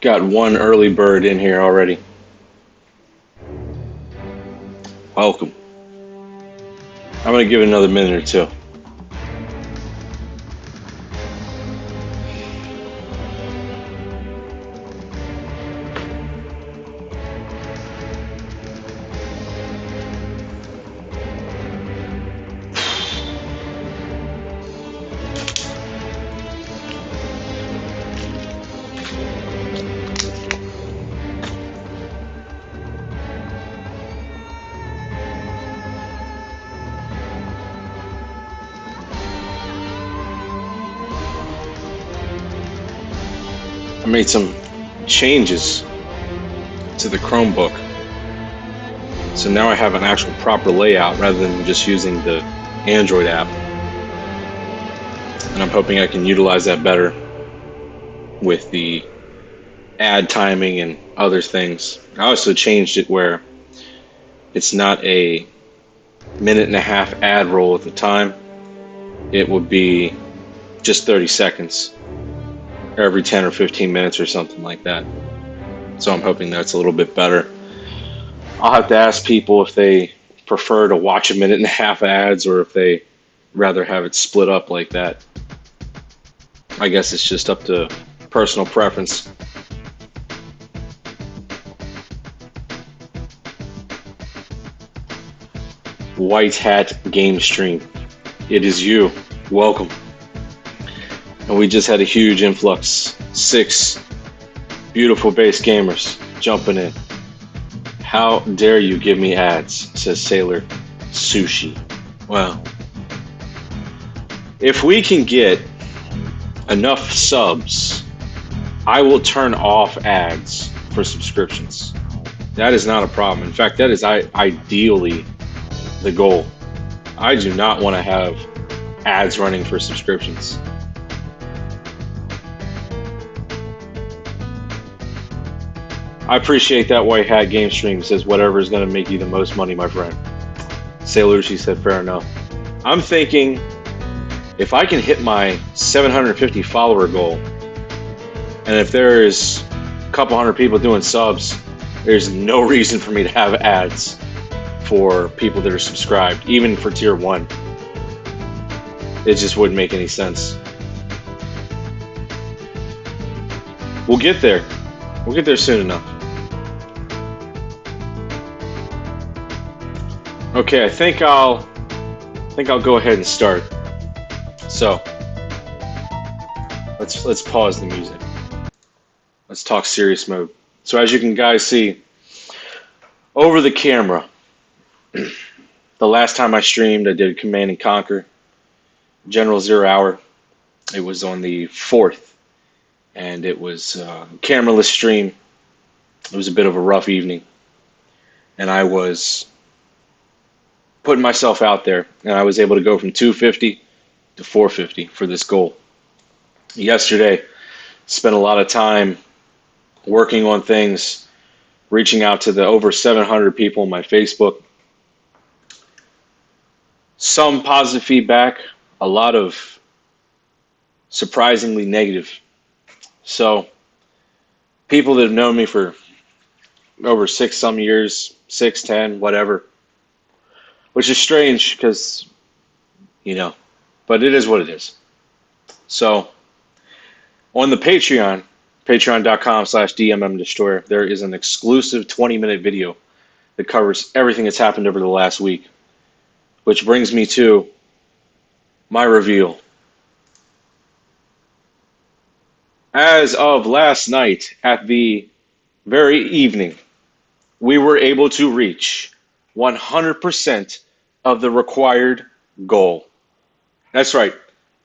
Got one early bird in here already. Welcome. I'm going to give it another minute or two. I made some changes to the Chromebook. So now I have an actual proper layout rather than just using the Android app. And I'm hoping I can utilize that better with the ad timing and other things. I also changed it where it's not a minute-and-a-half ad roll at the time. It would be just 30 seconds every 10 or 15 minutes or something like that. So I'm hoping that's a little bit better. I'll have to ask people if they prefer to watch a minute-and-a-half ads or if they rather have it split up like that. I guess it's just up to personal preference. White Hat Game Stream. It is you. Welcome. And we just had a huge influx. 6 beautiful base gamers jumping in. How dare you give me ads, says Sailor Sushi. Well, if we can get enough subs, I will turn off ads for subscriptions. That is not a problem. In fact, that is ideally the goal. I do not want to have ads running for subscriptions. I appreciate that White Hat Game Stream says whatever is going to make you the most money, my friend. Sailor, she said, fair enough. I'm thinking if I can hit my 750 follower goal, and if there's a couple hundred people doing subs, there's no reason for me to have ads for people that are subscribed, even for tier 1. It just wouldn't make any sense. We'll get there. We'll get there soon enough. Okay, I think I'll go ahead and start. So let's pause the music. Let's talk serious mode. So as you can guys see over the camera, the last time I streamed, I did Command and Conquer General 0 Hour. It was on the 4th, and it was a cameraless stream. It was a bit of a rough evening, and I was putting myself out there, and I was able to go from 250 to 450 for this goal. Yesterday, spent a lot of time working on things, reaching out to the over 700 people on my Facebook. Some positive feedback, a lot of surprisingly negative. So people that have known me for over 6 some years, 6, 10, whatever, which is strange because, but it is what it is. So on the Patreon, patreon.com/DMMDestroyer, there is an exclusive 20-minute video that covers everything that's happened over the last week, which brings me to my reveal. As of last night at the very evening, we were able to reach 100% of the required goal. That's right.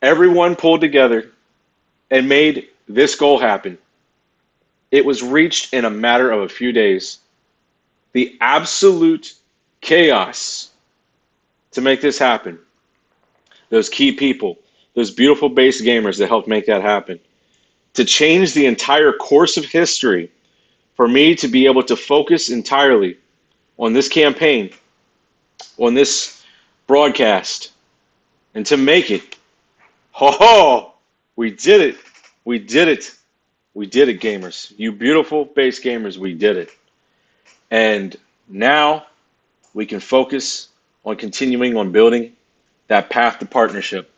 Everyone pulled together and made this goal happen. It was reached in a matter of a few days. The absolute chaos to make this happen. Those key people, those beautiful base gamers that helped make that happen. To change the entire course of history, for me to be able to focus entirely on this campaign, on this broadcast, and to make it. Ho ho! We did it. We did it. We did it, gamers. You beautiful base gamers, we did it. And now we can focus on continuing on building that path to partnership.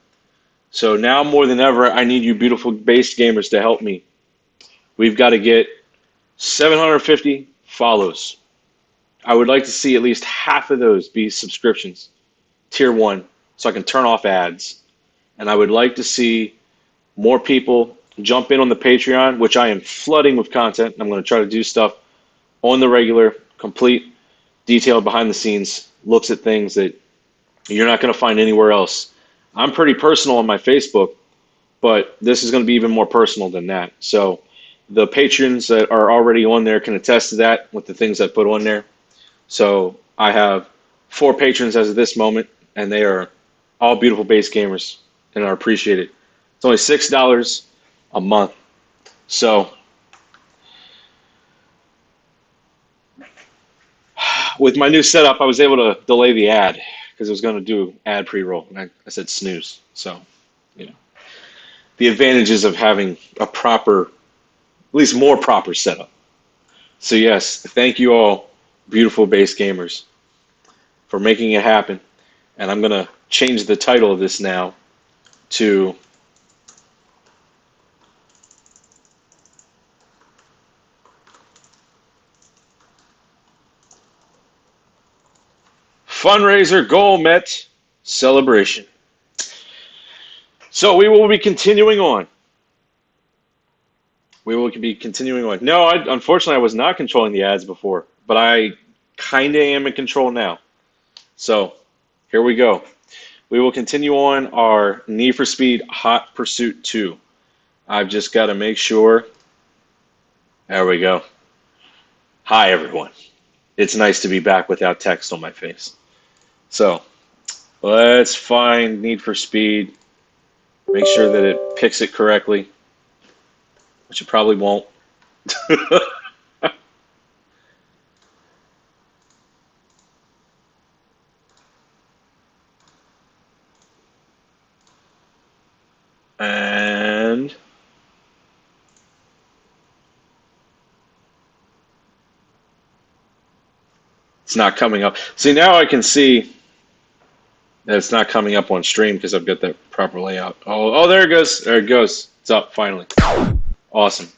So now more than ever, I need you beautiful base gamers to help me. We've got to get 750 follows. I would like to see at least half of those be subscriptions, tier 1, so I can turn off ads. And I would like to see more people jump in on the Patreon, which I am flooding with content. I'm going to try to do stuff on the regular, complete, detailed behind the scenes, looks at things that you're not going to find anywhere else. I'm pretty personal on my Facebook, but this is going to be even more personal than that. So the patrons that are already on there can attest to that with the things I put on there. So I have 4 patrons as of this moment, and they are all beautiful base gamers and are appreciated. It's only $6 a month. So with my new setup, I was able to delay the ad because I was going to do ad pre-roll, and I said snooze. So, you know, the advantages of having a proper, at least more proper setup. So yes, thank you all, beautiful base gamers, for making it happen. And I'm going to change the title of this now to Fundraiser Goal Met Celebration. So we will be continuing on. We will be continuing on. No, unfortunately, I was not controlling the ads before, but I kind of am in control now. So here we go. We will continue on our Need for Speed Hot Pursuit 2. I've just got to make sure. There we go. Hi, everyone. It's nice to be back without text on my face. So let's find Need for Speed. Make sure that it picks it correctly, which it probably won't. And it's not coming up. See, now I can see that it's not coming up on stream because I've got that proper layout. Oh, there it goes. There it goes. It's up finally. Awesome.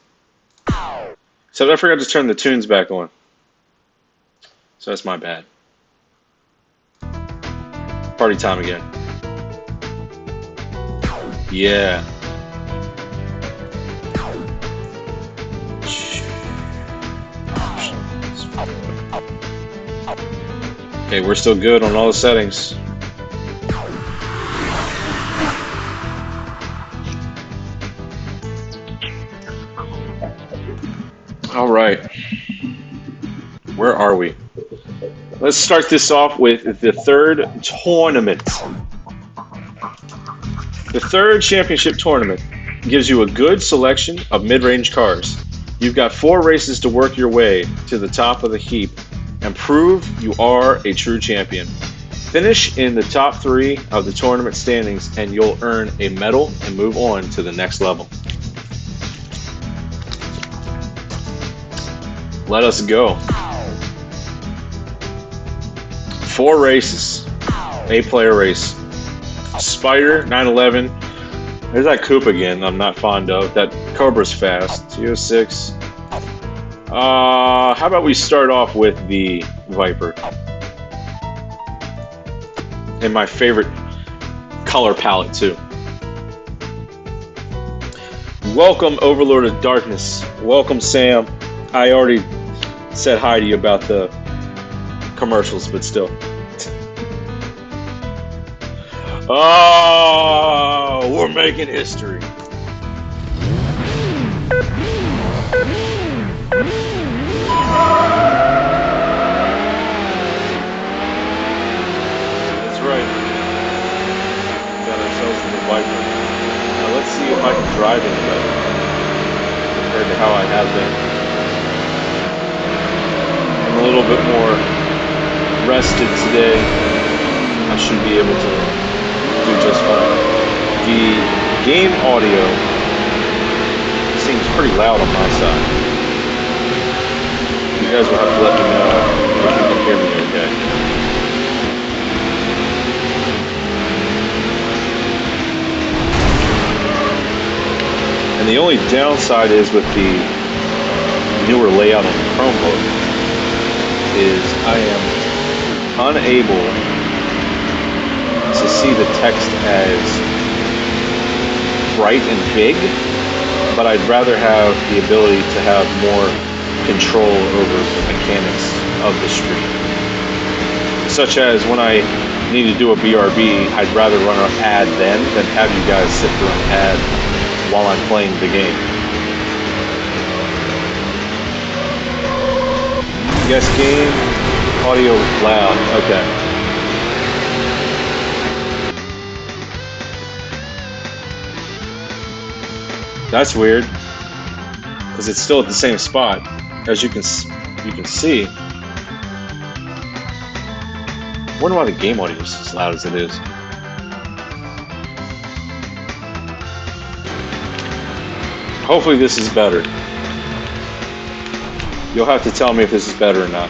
So I forgot to turn the tunes back on. So that's my bad. Party time again. Yeah. Okay, we're still good on all the settings. All right. Where are we? Let's start this off with the third tournament. The third championship tournament gives you a good selection of mid-range cars. You've got 4 races to work your way to the top of the heap and prove you are a true champion. Finish in the top 3 of the tournament standings and you'll earn a medal and move on to the next level. Let us go. 4 races. 8-player race. Spider 911. There's that coupe again I'm not fond of. That Cobra's fast. 206. How about we start off with the Viper? And my favorite color palette too. Welcome, Overlord of Darkness. Welcome, Sam. I already said hi to you about the commercials, but still. Oh, we're making history. That's right. Got ourselves in the Viper. Now let's see if I can drive it better compared to how I have been. I'm a little bit more rested today. I should be able to do just fine. The game audio seems pretty loud on my side. You guys will have to let me know if you can hear me okay. And the only downside is with the newer layout on the Chromebook is I am unable to see the text as bright and big, but I'd rather have the ability to have more control over the mechanics of the stream. Such as when I need to do a BRB, I'd rather run an ad then than have you guys sit through an ad while I'm playing the game. Yes, game, audio loud, okay. That's weird, because it's still at the same spot, as you can see. I wonder why the game audio is as loud as it is. Hopefully this is better. You'll have to tell me if this is better or not.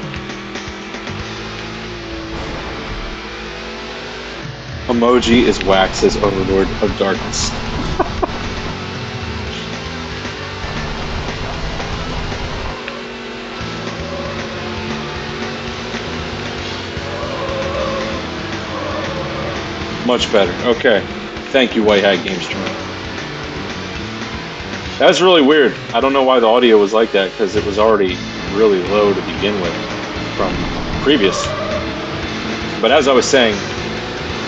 Emoji is wax, says Overlord of Darkness. Much better. Okay. Thank you, White Hat Game Stream. That's really weird. I don't know why the audio was like that, because it was already really low to begin with from previous. But as I was saying,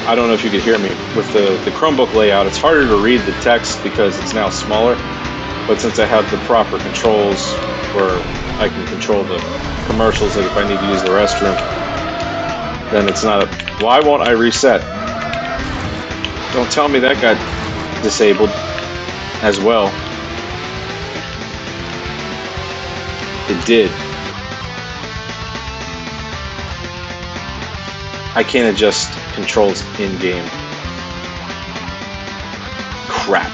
I don't know if you could hear me. With the Chromebook layout, it's harder to read the text because it's now smaller. But since I have the proper controls where I can control the commercials, like if I need to use the restroom, then it's not a... Why won't I reset? Don't tell me that got disabled as well. It did. I can't adjust controls in-game. Crap.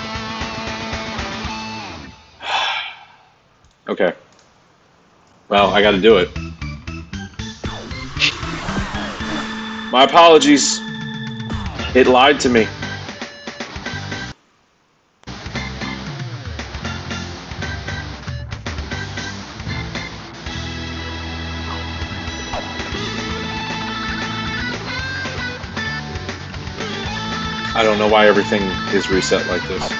Okay. Well, I gotta do it. My apologies. It lied to me. I don't know why everything is reset like this.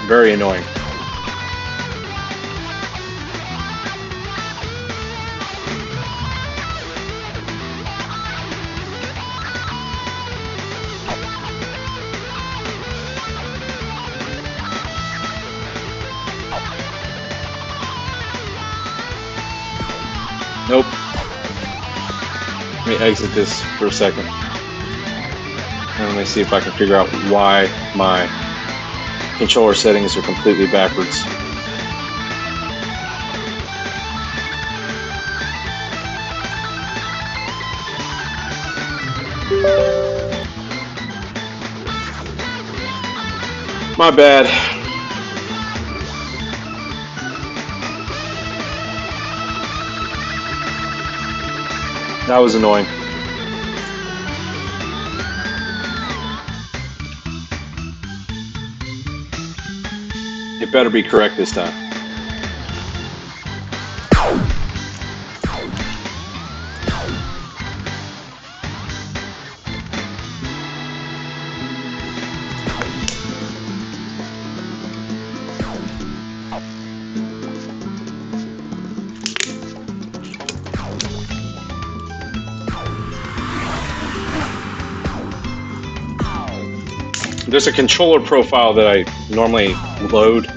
Very annoying. Nope. Let me exit this for a second. And let me see if I can figure out why my controller settings are completely backwards. My bad. That was annoying. It better be correct this time. There's a controller profile that I normally load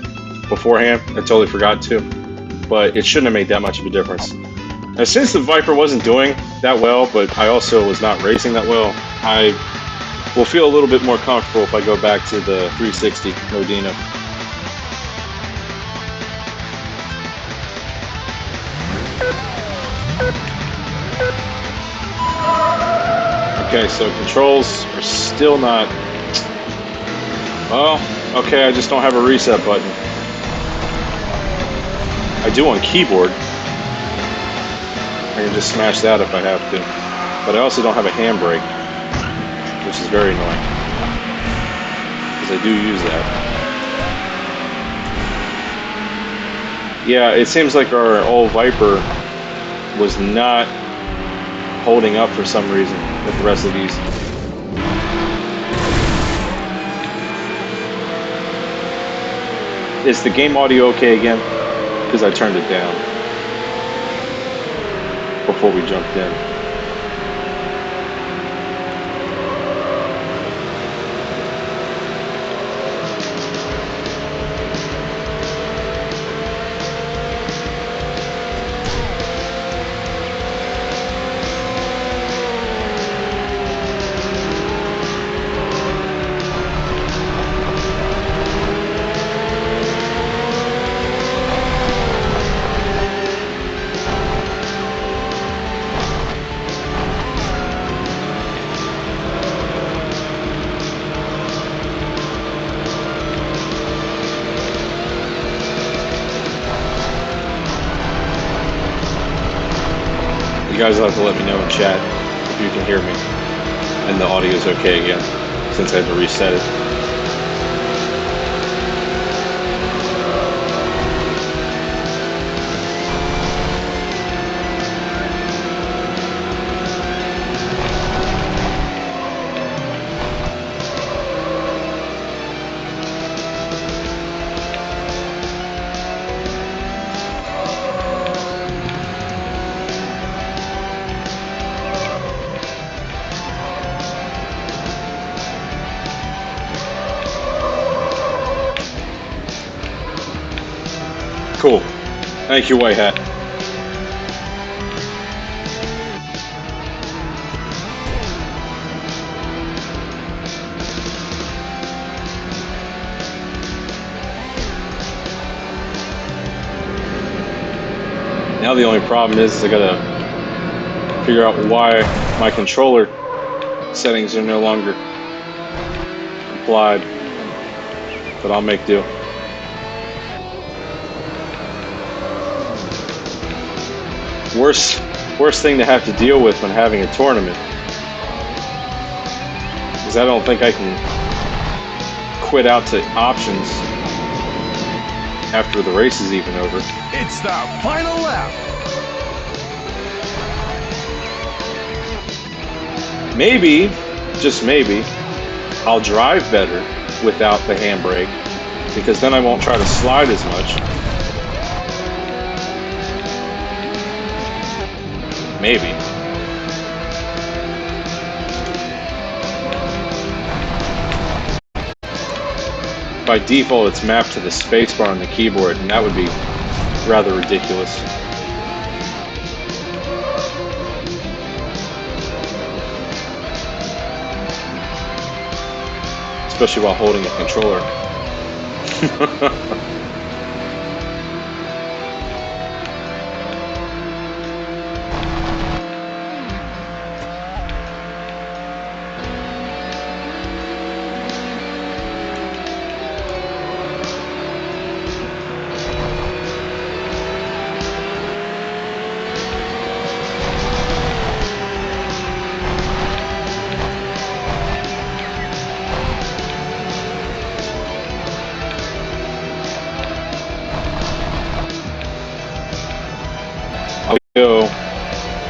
beforehand. I totally forgot to, but it shouldn't have made that much of a difference. Now, since the Viper wasn't doing that well, but I also was not racing that well, I will feel a little bit more comfortable if I go back to the 360 Modena. Okay, so controls are still not... Well, Okay, I just don't have a reset button. I do on keyboard. I can just smash that if I have to. But I also don't have a handbrake, which is very annoying. Because I do use that. Yeah, it seems like our old Viper was not holding up for some reason with the rest of these. Is the game audio okay again? Because I turned it down before we jumped in. You guys will have to let me know in chat if you can hear me and the audio is okay again, since I had to reset it. Cool. Thank you, White Hat. Now the only problem is I gotta figure out why my controller settings are no longer complied, but I'll make do. Worst thing to have to deal with when having a tournament is I don't think I can quit out to options after the race is even over. It's the final lap. Maybe, just maybe, I'll drive better without the handbrake, because then I won't try to slide as much. Maybe. By default, it's mapped to the spacebar on the keyboard, and that would be rather ridiculous. Especially while holding a controller.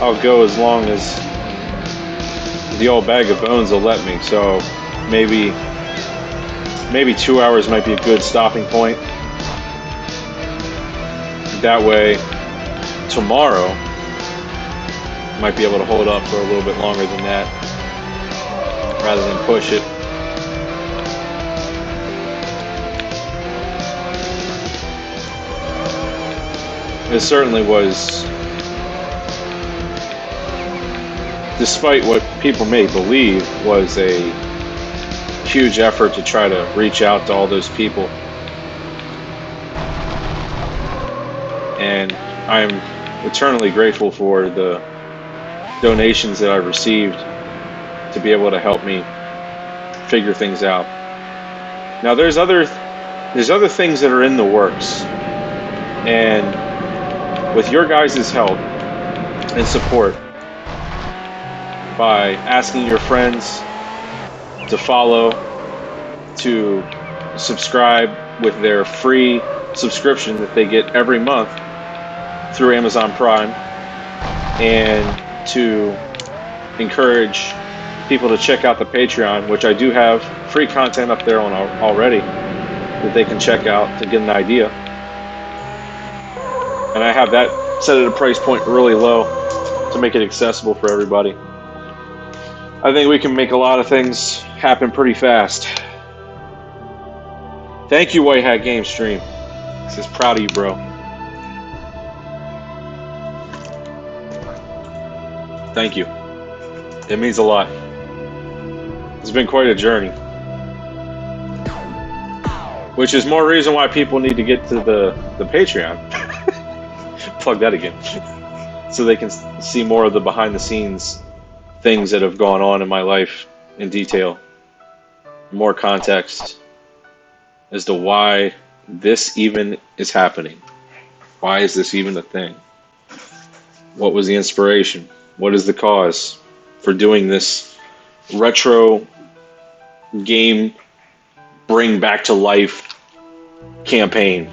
I'll go as long as the old bag of bones will let me. So maybe 2 hours might be a good stopping point. That way, tomorrow might be able to hold up for a little bit longer than that, rather than push it. It certainly was, despite what people may believe, was a huge effort to try to reach out to all those people. And I'm eternally grateful for the donations that I've received to be able to help me figure things out. Now there's other things that are in the works, and with your guys' help and support, by asking your friends to follow, to subscribe with their free subscription that they get every month through Amazon Prime, and to encourage people to check out the Patreon, which I do have free content up there on already that they can check out to get an idea. And I have that set at a price point really low to make it accessible for everybody. I think we can make a lot of things happen pretty fast. Thank you, White Hat Game Stream. This is proud of you, bro. Thank you. It means a lot. It's been quite a journey. Which is more reason why people need to get to the Patreon. Plug that again. So they can see more of the behind the scenes things that have gone on in my life in detail. More context as to why this even is happening. Why is this even a thing? What was the inspiration? What is the cause for doing this retro game bring back to life campaign?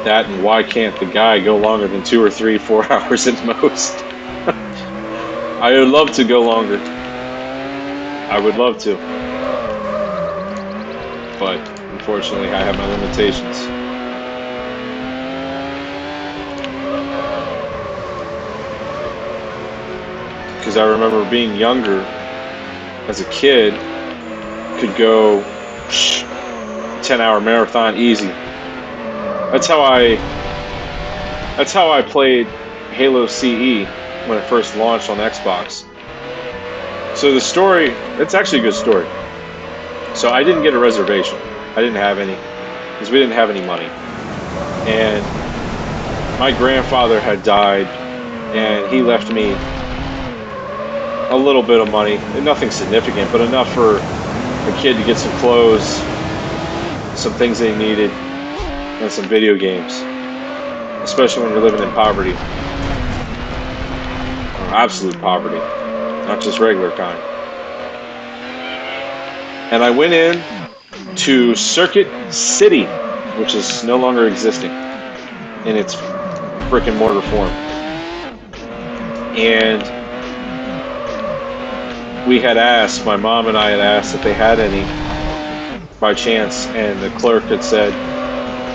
That, and why can't the guy go longer than 2 or 3, 4 hours at most? I would love to go longer. I would love to. But unfortunately, I have my limitations. Because I remember being younger, as a kid, could go 10-hour marathon easy. That's how I played Halo CE when it first launched on Xbox. So the story, it's actually a good story. So I didn't get a reservation. I didn't have any, because we didn't have any money. And my grandfather had died, and he left me a little bit of money, nothing significant, but enough for a kid to get some clothes, some things they needed, and some video games, especially when you're living in poverty, or absolute poverty, not just regular kind. And I went in to Circuit City, which is no longer existing in its brick and mortar form. And we had asked, my mom and I had asked if they had any by chance, and the clerk had said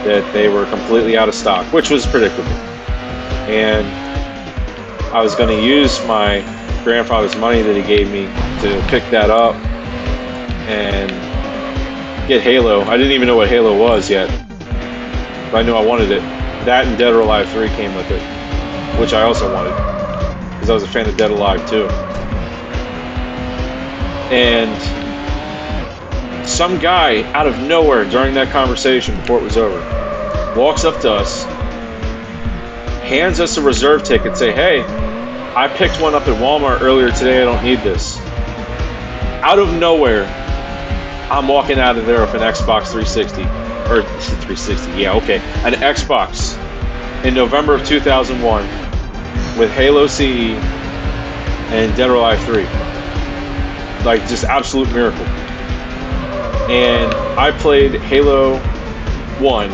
that they were completely out of stock, which was predictable. And I was going to use my grandfather's money that he gave me to pick that up and get Halo. I didn't even know what Halo was yet, but I knew I wanted it. That and Dead or Alive 3 came with it, which I also wanted, because I was a fan of Dead or Alive 2. And some guy out of nowhere during that conversation before it was over walks up to us, hands us a reserve ticket, say, "Hey, I picked one up at Walmart earlier today, I don't need this." Out of nowhere, I'm walking out of there with an Xbox 360, or 360, yeah, okay, an Xbox in November of 2001 with Halo CE and Dead or Alive 3. Like, just absolute miracle. And I played Halo 1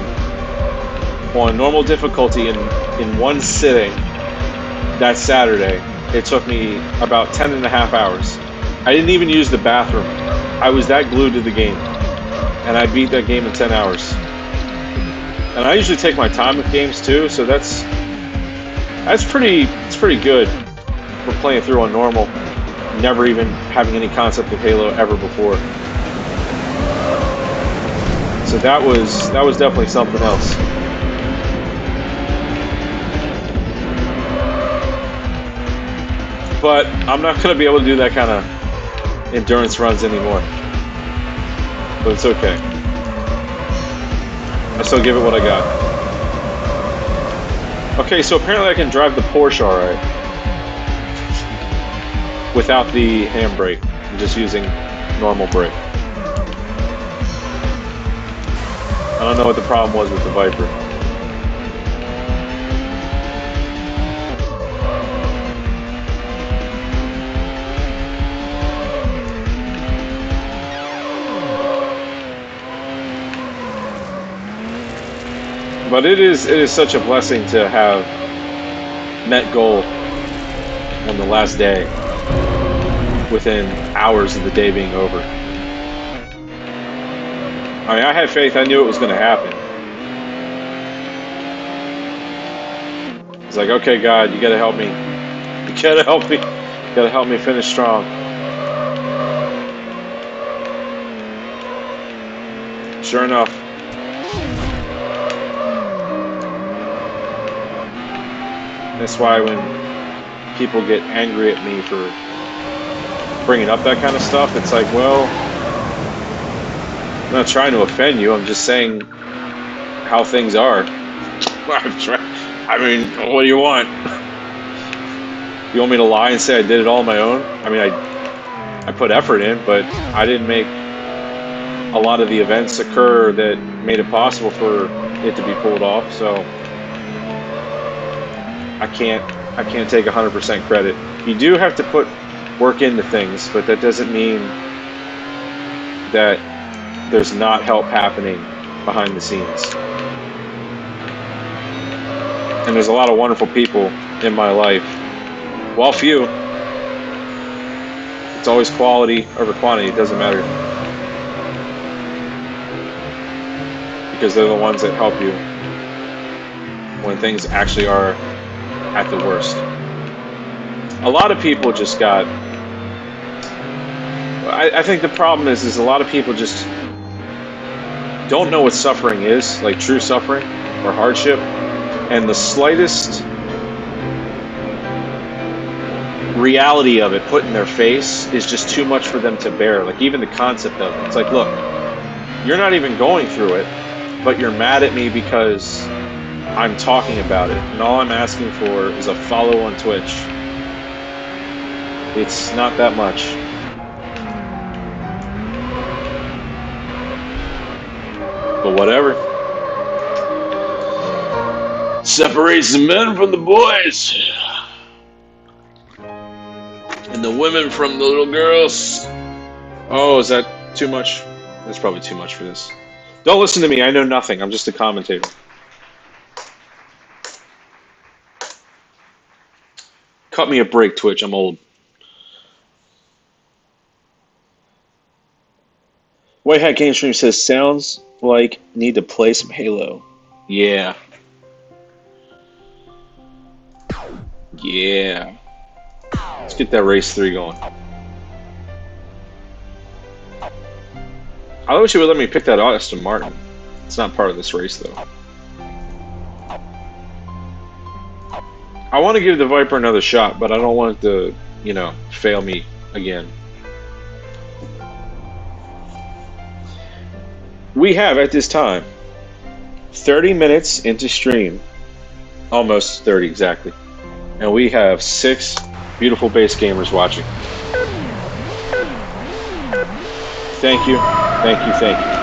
on normal difficulty in one sitting that Saturday. It took me about 10 and a half hours. I didn't even use the bathroom. I was that glued to the game. And I beat that game in 10 hours. And I usually take my time with games too, so it's pretty good for playing through on normal, never even having any concept of Halo ever before. So that was definitely something else. But I'm not going to be able to do that kind of endurance runs anymore. But it's okay. I still give it what I got. Okay, so apparently I can drive the Porsche alright. Without the handbrake. I'm just using normal brake. I don't know what the problem was with the Viper. But it is such a blessing to have met goal on the last day within hours of the day being over. I mean, I had faith. I knew it was going to happen. It's like, okay, God, you got to help me. You got to help me. You got to help me finish strong. Sure enough. That's why when people get angry at me for bringing up that kind of stuff, it's like, well, I'm not trying to offend you. I'm just saying how things are. I mean, what do you want? You want me to lie and say I did it all on my own? I mean, I put effort in, but I didn't make a lot of the events occur that made it possible for it to be pulled off. So I can't take 100% credit. You do have to put work into things, but that doesn't mean that there's not help happening behind the scenes. And there's a lot of wonderful people in my life. Well, few. It's always quality over quantity. It doesn't matter. Because they're the ones that help you when things actually are at the worst. A lot of people just got... I think the problem is a lot of people just don't know what suffering is, like true suffering or hardship, and the slightest reality of it put in their face is just too much for them to bear. Like even the concept of it. It's like, look, you're not even going through it, but you're mad at me because I'm talking about it, and all I'm asking for is a follow on Twitch. It's not that much. But whatever. Separates the men from the boys. And the women from the little girls. Oh, is that too much? That's probably too much for this. Don't listen to me. I know nothing. I'm just a commentator. Cut me a break, Twitch. I'm old. White Hat Game Stream says, sounds like need to play some Halo. Yeah. Yeah. Let's get that race 3 going. I wish you would let me pick that Aston Martin. It's not part of this race, though. I want to give the Viper another shot, but I don't want it to, you know, fail me again. We have, at this time, 30 minutes into stream. Almost 30, exactly. And we have 6 beautiful base gamers watching. Thank you, thank you, thank you.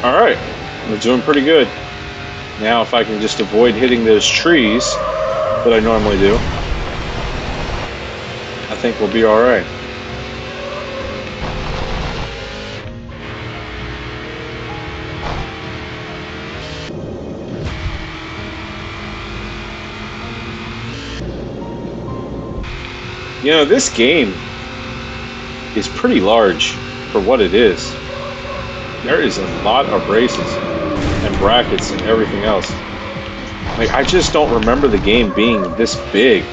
All right, we're doing pretty good. Now if I can just avoid hitting those trees that I normally do, I think we'll be alright. You know, this game is pretty large for what it is. There is a lot of races and brackets and everything else. Like, I just don't remember the game being this big.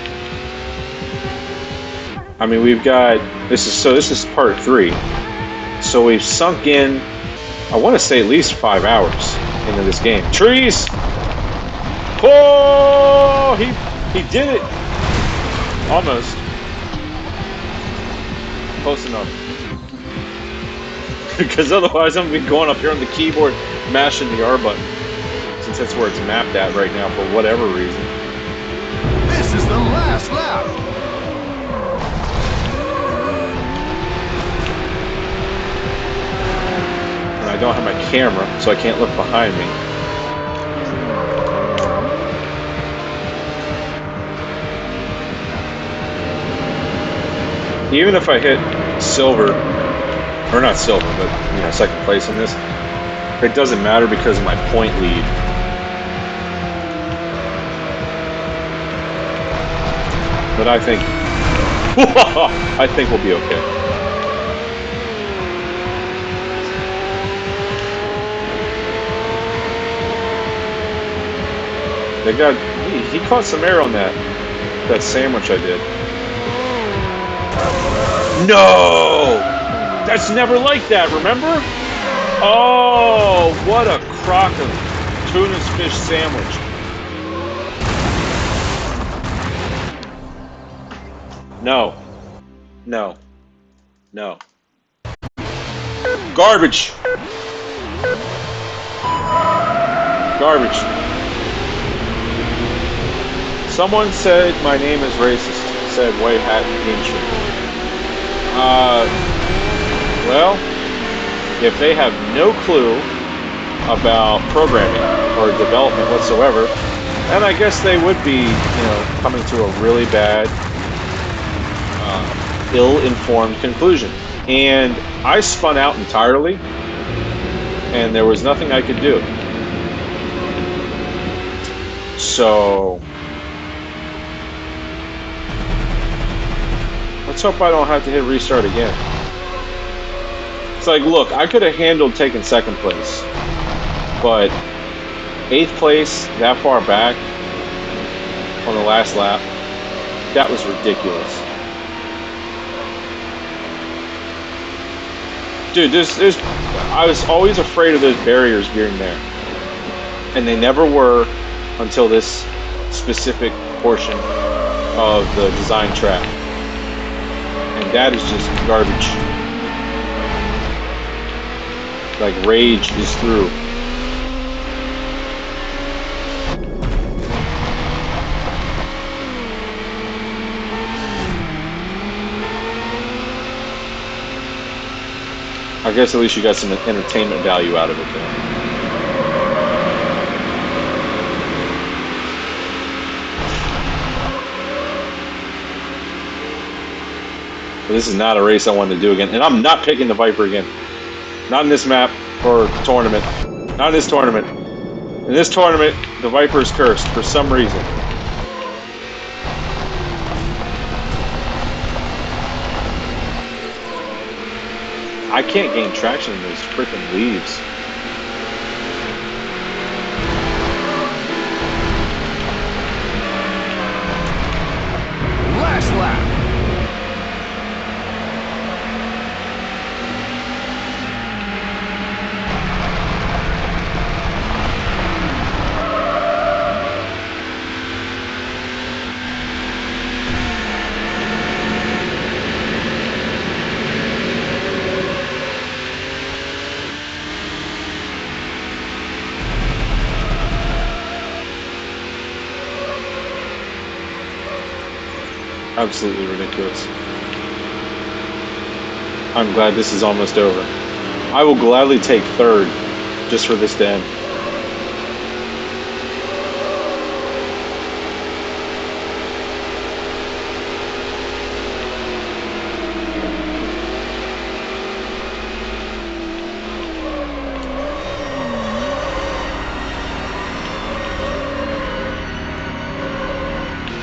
I mean, we've got this is part 3. So we've sunk in, I want to say, at least 5 hours into this game. Trees! Oh, he did it. Almost. Close enough. Because otherwise I'm going to be going up here on the keyboard mashing the R button, since that's where it's mapped at right now for whatever reason. This is the last lap. And I don't have my camera, so I can't look behind me. Even if I hit silver, or not silver, but you know, second place in this, it doesn't matter because of my point lead. But I think we'll be okay. He caught some air on that sandwich I did. No! That's never like that, remember? Oh, what a crock of tuna's fish sandwich. No. No. No. Garbage. Garbage. Someone said my name is racist, said White Hat Game Street. Well, if they have no clue about programming or development whatsoever, then I guess they would be, you know, coming to a really bad, ill-informed conclusion. And I spun out entirely, and there was nothing I could do. So let's hope I don't have to hit restart again. It's like, look, I could have handled taking second place, but 8th place that far back on the last lap, that was ridiculous. Dude, I was always afraid of those barriers being there, and they never were until this specific portion of the design track. And that is just garbage. Like, rage is through. I guess at least you got some entertainment value out of it there. But this is not a race I wanted to do again. And I'm not picking the Viper again. Not in this map or tournament. Not in this tournament. In this tournament, the Viper is cursed for some reason. I can't gain traction in those freaking leaves. Last lap. Absolutely ridiculous. I'm glad this is almost over. I will gladly take third just for this to end.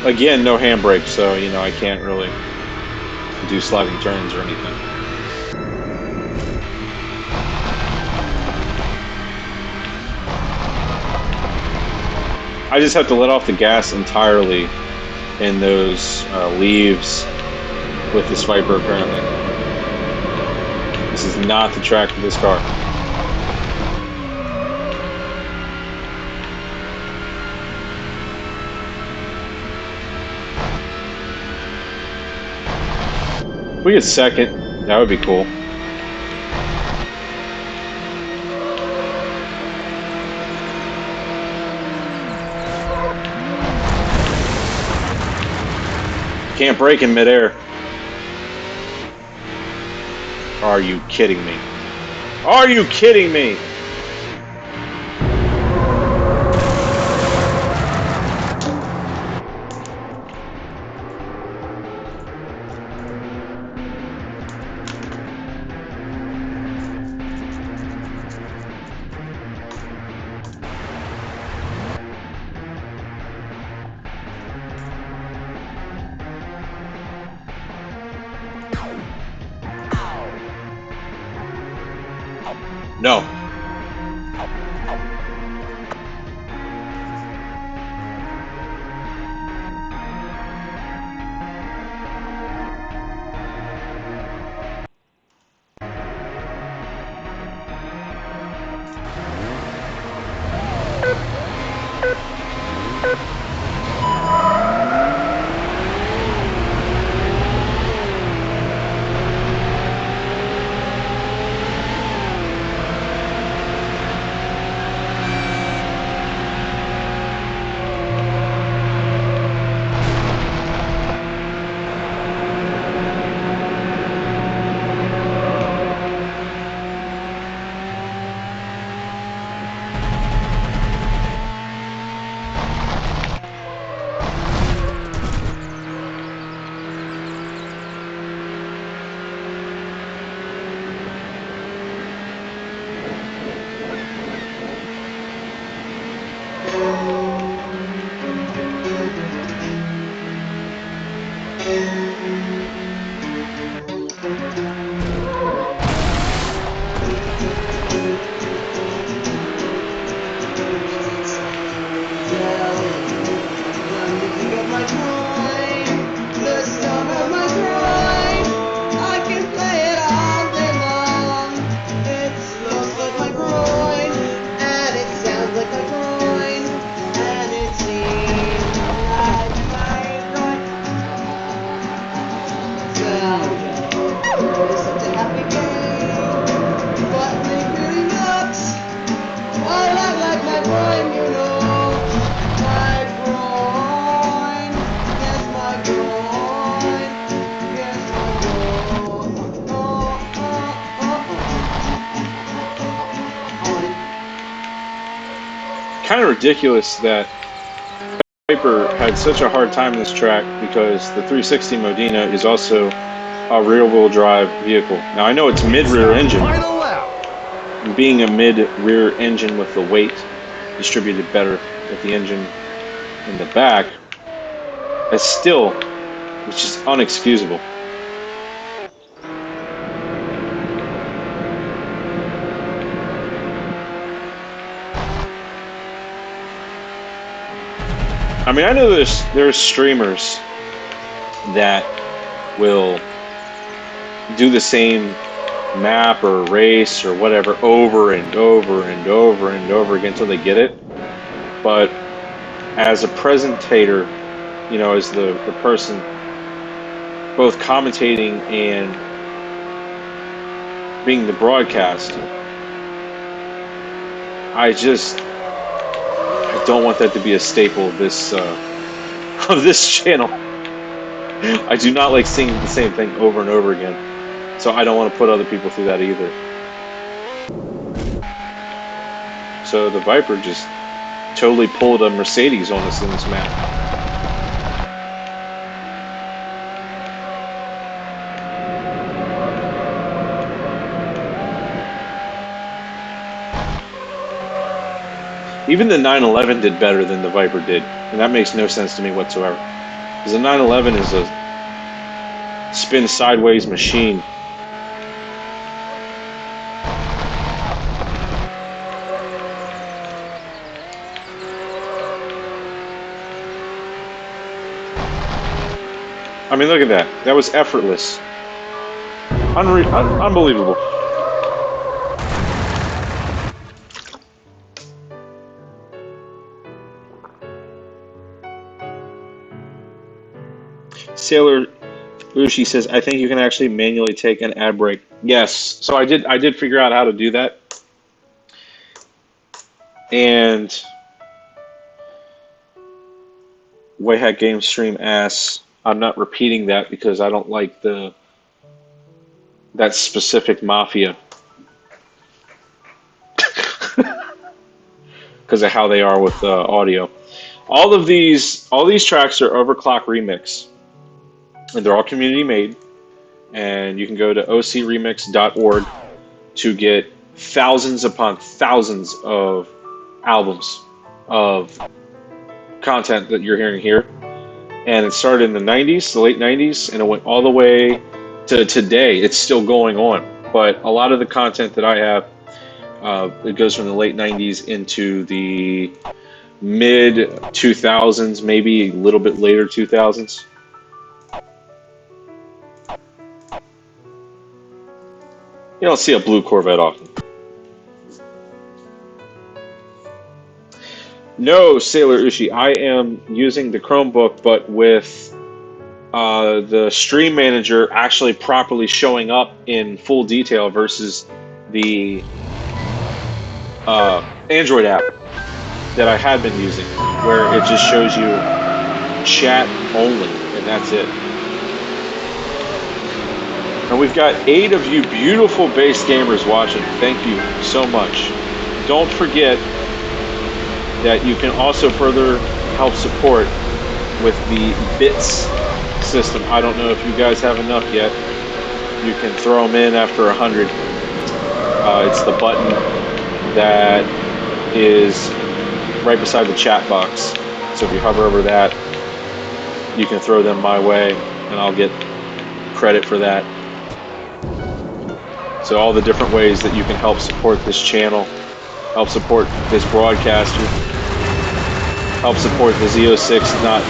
Again, no handbrake, so you know I can't really do sliding turns or anything. I just have to let off the gas entirely in those leaves with this Viper apparently. This is not the track for this car. If we get second, that would be cool. Can't brake in midair. Are you kidding me? Are you kidding me? No. Kind of ridiculous that Viper had such a hard time in this track because the 360 Modena is also a rear-wheel drive vehicle. Now I know it's mid-rear engine, Final lap. and being a mid-rear engine with the weight distributed better with the engine in the back, it's still, it's just unexcusable. I mean, I know there's streamers that will do the same map or race or whatever over and over and over and over again until they get it. But as a presentator, you know, as the person both commentating and being the broadcast, I don't want that to be a staple of this channel. I do not like seeing the same thing over and over again, so I don't want to put other people through that either. So the Viper just totally pulled a Mercedes on us in this map. Even the 911 did better than the Viper did, and that makes no sense to me whatsoever. Because the 911 is a spin sideways machine. I mean, look at that. That was effortless. Unbelievable. Sailor Ushi says, I think you can actually manually take an ad break. Yes. So I did figure out how to do that. And Wayhack Game Stream asks, I'm not repeating that because I don't like that specific mafia because of how they are with audio. All these tracks are Overclock Remix, and they're all community made. And you can go to ocremix.org to get thousands upon thousands of albums of content that you're hearing here. And it started in the 90s, the late 90s, and it went all the way to today. It's still going on. But a lot of the content that I have, it goes from the late 90s into the mid 2000s, maybe a little bit later 2000s. You don't see a blue Corvette often. No, Sailor Ushi, I am using the Chromebook, but with the Stream Manager actually properly showing up in full detail versus the Android app that I had been using, where it just shows you chat only, and that's it. And we've got 8 of you beautiful base gamers watching. Thank you so much. Don't forget that you can also further help support with the bits system. I don't know if you guys have enough yet. You can throw them in after 100. It's the button that is right beside the chat box. So if you hover over that, you can throw them my way, and I'll get credit for that. So all the different ways that you can help support this channel, help support this broadcaster, help support the Z06 not,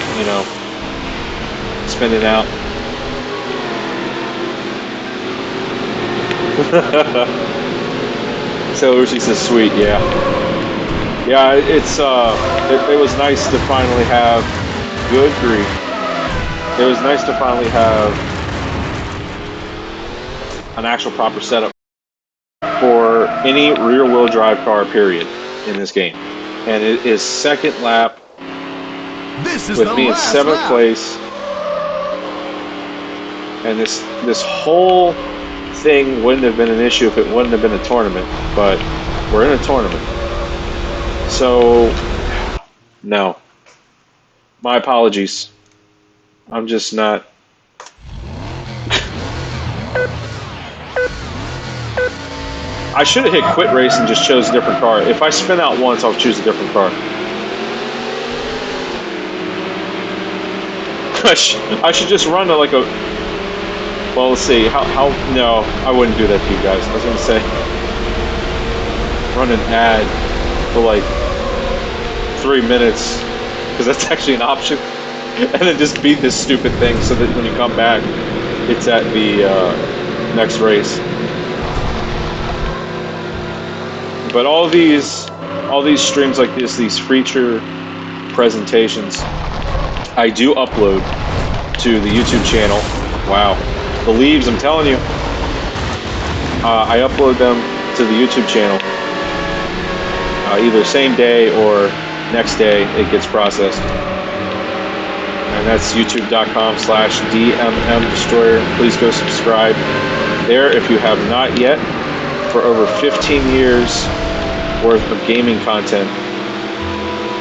spinning out. So Lucy says, sweet, yeah. Yeah, it was nice to finally have, good grief. It was nice to finally have an actual proper setup for any rear-wheel drive car, period, in this game. And it is second lap with me in 7th place. And this whole thing wouldn't have been an issue if it wouldn't have been a tournament, but we're in a tournament. So, no. My apologies. I'm just not... I should have hit quit race and just chose a different car. If I spin out once, I'll choose a different car. I should just run to like a... Well, let's see. No, I wouldn't do that to you guys. I was going to say... Run an ad for like 3 minutes, because that's actually an option. And then just beat this stupid thing so that when you come back, it's at the next race. But all these streams like this, these feature presentations, I do upload to the YouTube channel. Wow, the leaves! I'm telling you, I upload them to the YouTube channel either same day or next day. It gets processed, and that's youtube.com/DMMDestroyer. Please go subscribe there if you have not yet. For over 15 years worth of gaming content.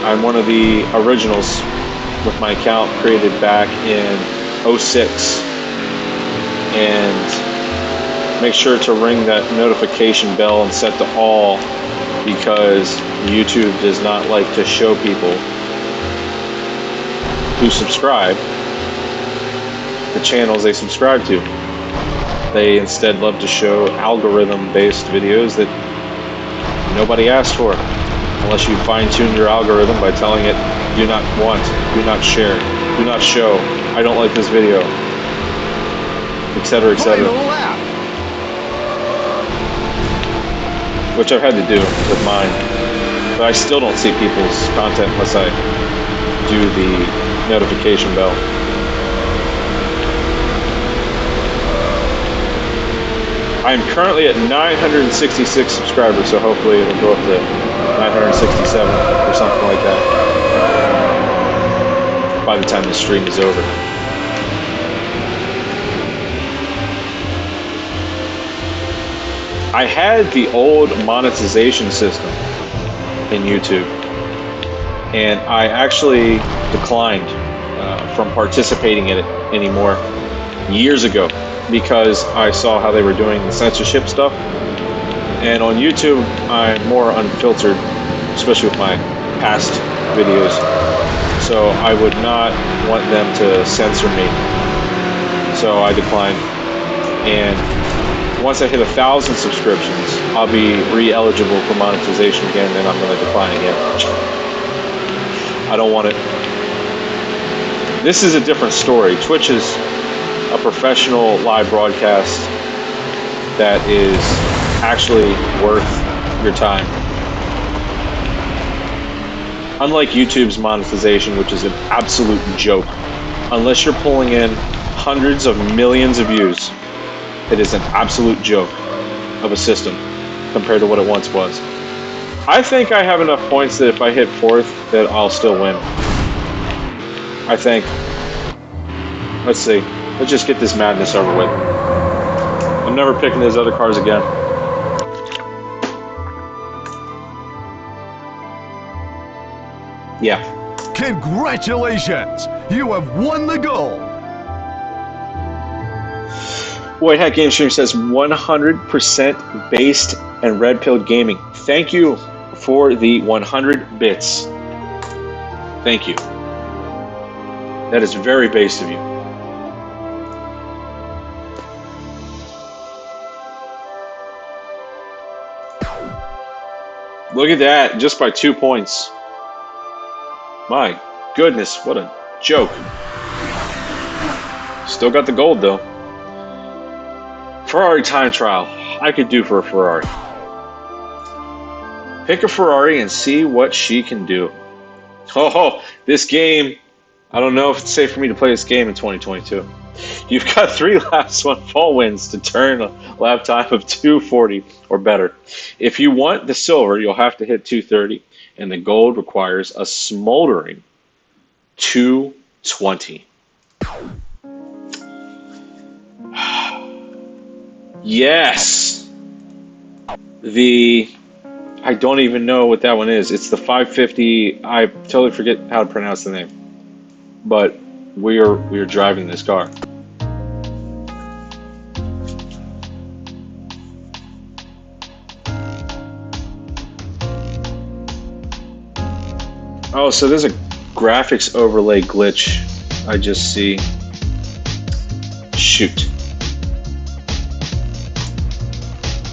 I'm one of the originals with my account created back in 06. And make sure to ring that notification bell and set to all, because YouTube does not like to show people who subscribe the channels they subscribe to. They instead love to show algorithm-based videos that nobody asked for, unless you fine-tune your algorithm by telling it, do not want, do not share, do not show, I don't like this video, etc., etc. Which I've had to do with mine, but I still don't see people's content unless I do the notification bell. I am currently at 966 subscribers, so hopefully it'll go up to 967 or something like that by the time the stream is over. I had the old monetization system in YouTube, and I actually declined from participating in it anymore years ago because I saw how they were doing the censorship stuff. And on YouTube, I'm more unfiltered, especially with my past videos. So I would not want them to censor me. So I declined. And once I hit 1,000 subscriptions, I'll be re-eligible for monetization again, and I'm going to decline again. I don't want it. This is a different story. Twitch is a professional live broadcast that is actually worth your time. Unlike YouTube's monetization, which is an absolute joke. Unless you're pulling in hundreds of millions of views, it is an absolute joke of a system compared to what it once was. I think I have enough points that if I hit 4th, that I'll still win. I think. Let's see. Let's just get this madness over with. I'm never picking those other cars again. Yeah. Congratulations! You have won the gold! White Hat Game Stream says 100% based and red pilled gaming. Thank you for the 100 bits. Thank you. That is very based of you. Look at that, just by 2 points. My goodness, what a joke. Still got the gold though. Ferrari time trial. I could do for a Ferrari. Pick a Ferrari and see what she can do. Oh, this game. I don't know if it's safe for me to play this game in 2022. You've got 3 laps on fall wins to turn a lap time of 2:40 or better. If you want the silver, you'll have to hit 2:30, and the gold requires a smoldering 2:20. Yes! I don't even know what that one is. It's the 550. I totally forget how to pronounce the name. But we are driving this car. Oh, so there's a graphics overlay glitch I just see. Shoot.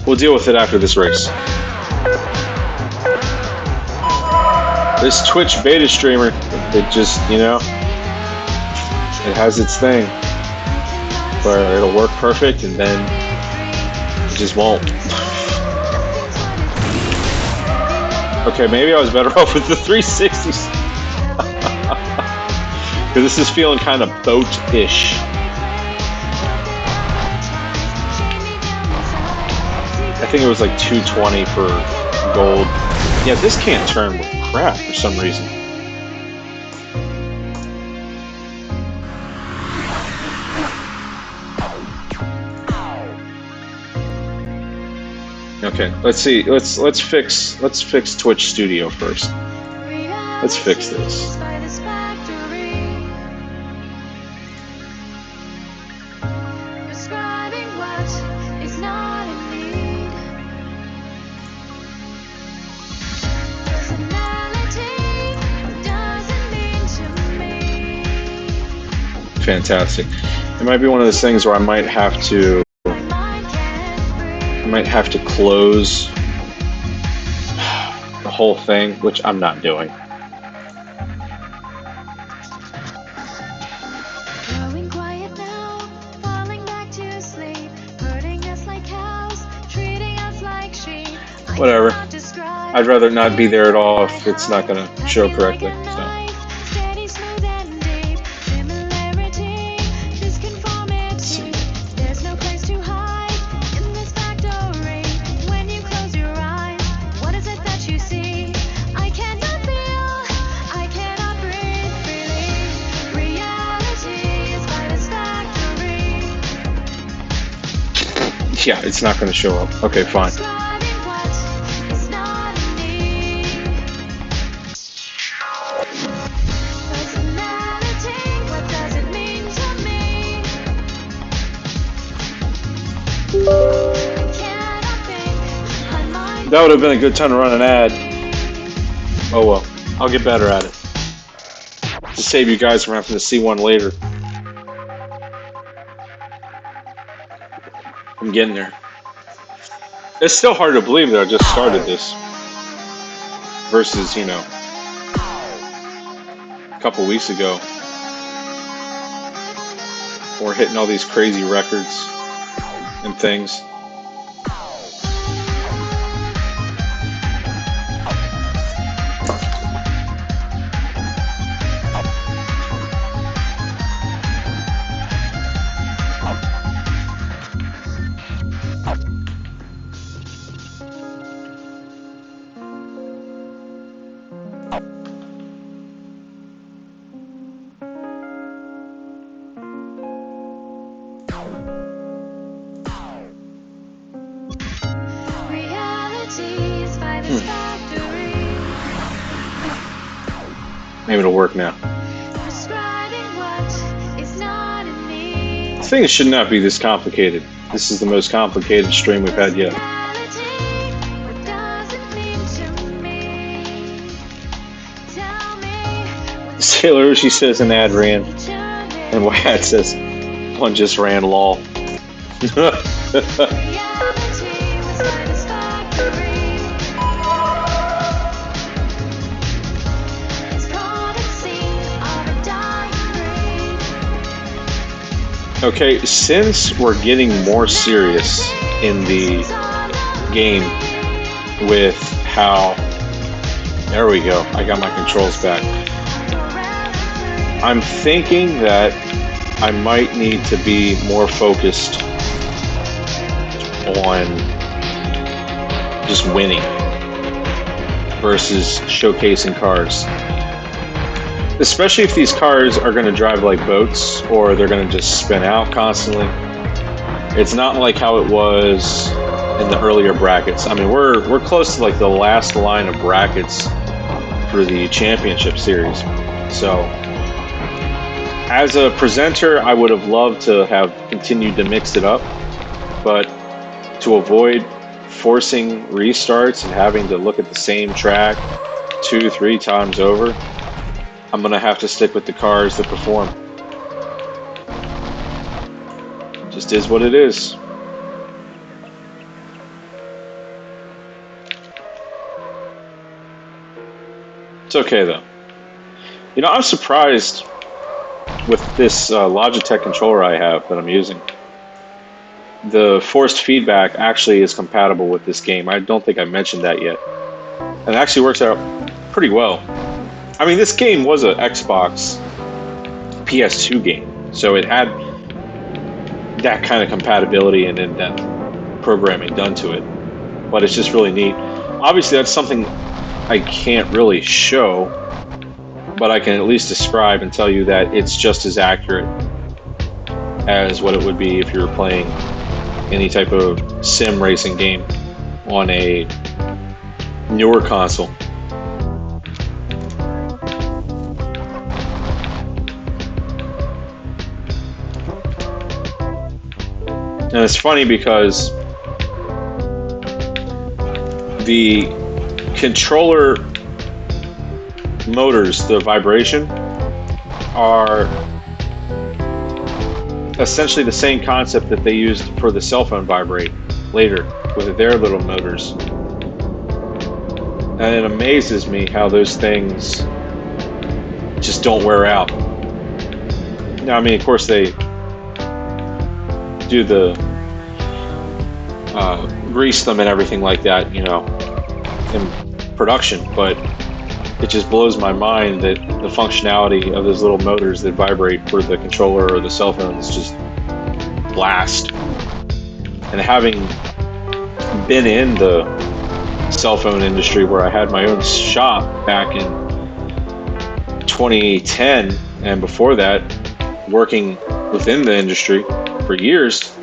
We'll deal with it after this race. This Twitch beta streamer, it just, you know, it has its thing where it'll work perfect and then it just won't. Okay, maybe I was better off with the 360s. Because this is feeling kind of boat-ish. I think it was like 220 for gold. Yeah, this can't turn with crap for some reason. Okay, let's see. Let's fix Twitch Studio first. Let's fix this. Fantastic. It might be one of those things where I might have to close the whole thing, which I'm not doing. Whatever. I'd rather not be there at all if it's not going to show correctly. So. Yeah, it's not going to show up. Okay, fine. That would have been a good time to run an ad. Oh well, I'll get better at it. To save you guys from having to see one later. I'm getting there. It's still hard to believe that I just started this. Versus, you know, a couple weeks ago. We're hitting all these crazy records and things. Maybe it'll work now. Things should not be this complicated. This is the most complicated stream we've had yet. Sailor, she says an ad ran. And Wyatt says, one just ran lol. Okay, since we're getting more serious in the game with how... There we go, I got my controls back. I'm thinking that I might need to be more focused on just winning versus showcasing cars. Especially if these cars are going to drive like boats or they're going to just spin out constantly. It's not like how it was in the earlier brackets. I mean, we're close to like the last line of brackets for the championship series. So as a presenter, I would have loved to have continued to mix it up, but to avoid forcing restarts and having to look at the same track 2-3 times over, I'm going to have to stick with the cars that perform. Just is what it is. It's okay though. You know, I'm surprised with this Logitech controller I have that I'm using. The forced feedback actually is compatible with this game. I don't think I mentioned that yet. And it actually works out pretty well. I mean, this game was an Xbox PS2 game, so it had that kind of compatibility and in-depth programming done to it. But it's just really neat. Obviously, that's something I can't really show, but I can at least describe and tell you that it's just as accurate as what it would be if you were playing any type of sim racing game on a newer console. And it's funny because the controller motors, the vibration, are essentially the same concept that they used for the cell phone vibrate later with their little motors. And it amazes me how those things just don't wear out. Now, I mean, of course, they do the grease them and everything like that, you know, in production, but it just blows my mind that the functionality of those little motors that vibrate for the controller or the cell phone is just blast. And having been in the cell phone industry where I had my own shop back in 2010, and before that working within the industry for years,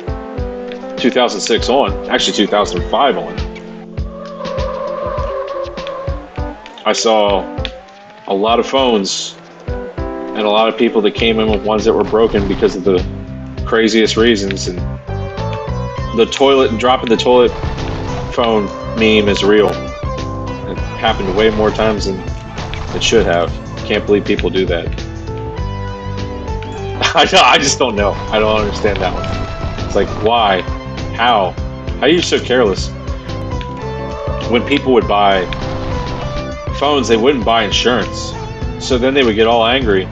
2006 on, actually 2005 on, I saw a lot of phones and a lot of people that came in with ones that were broken because of the craziest reasons. And the toilet, dropping the toilet phone meme is real. It happened way more times than it should have. Can't believe people do that. I just don't know. I don't understand that one. It's like, why? How? How are you so careless? When people would buy phones, they wouldn't buy insurance. So then they would get all angry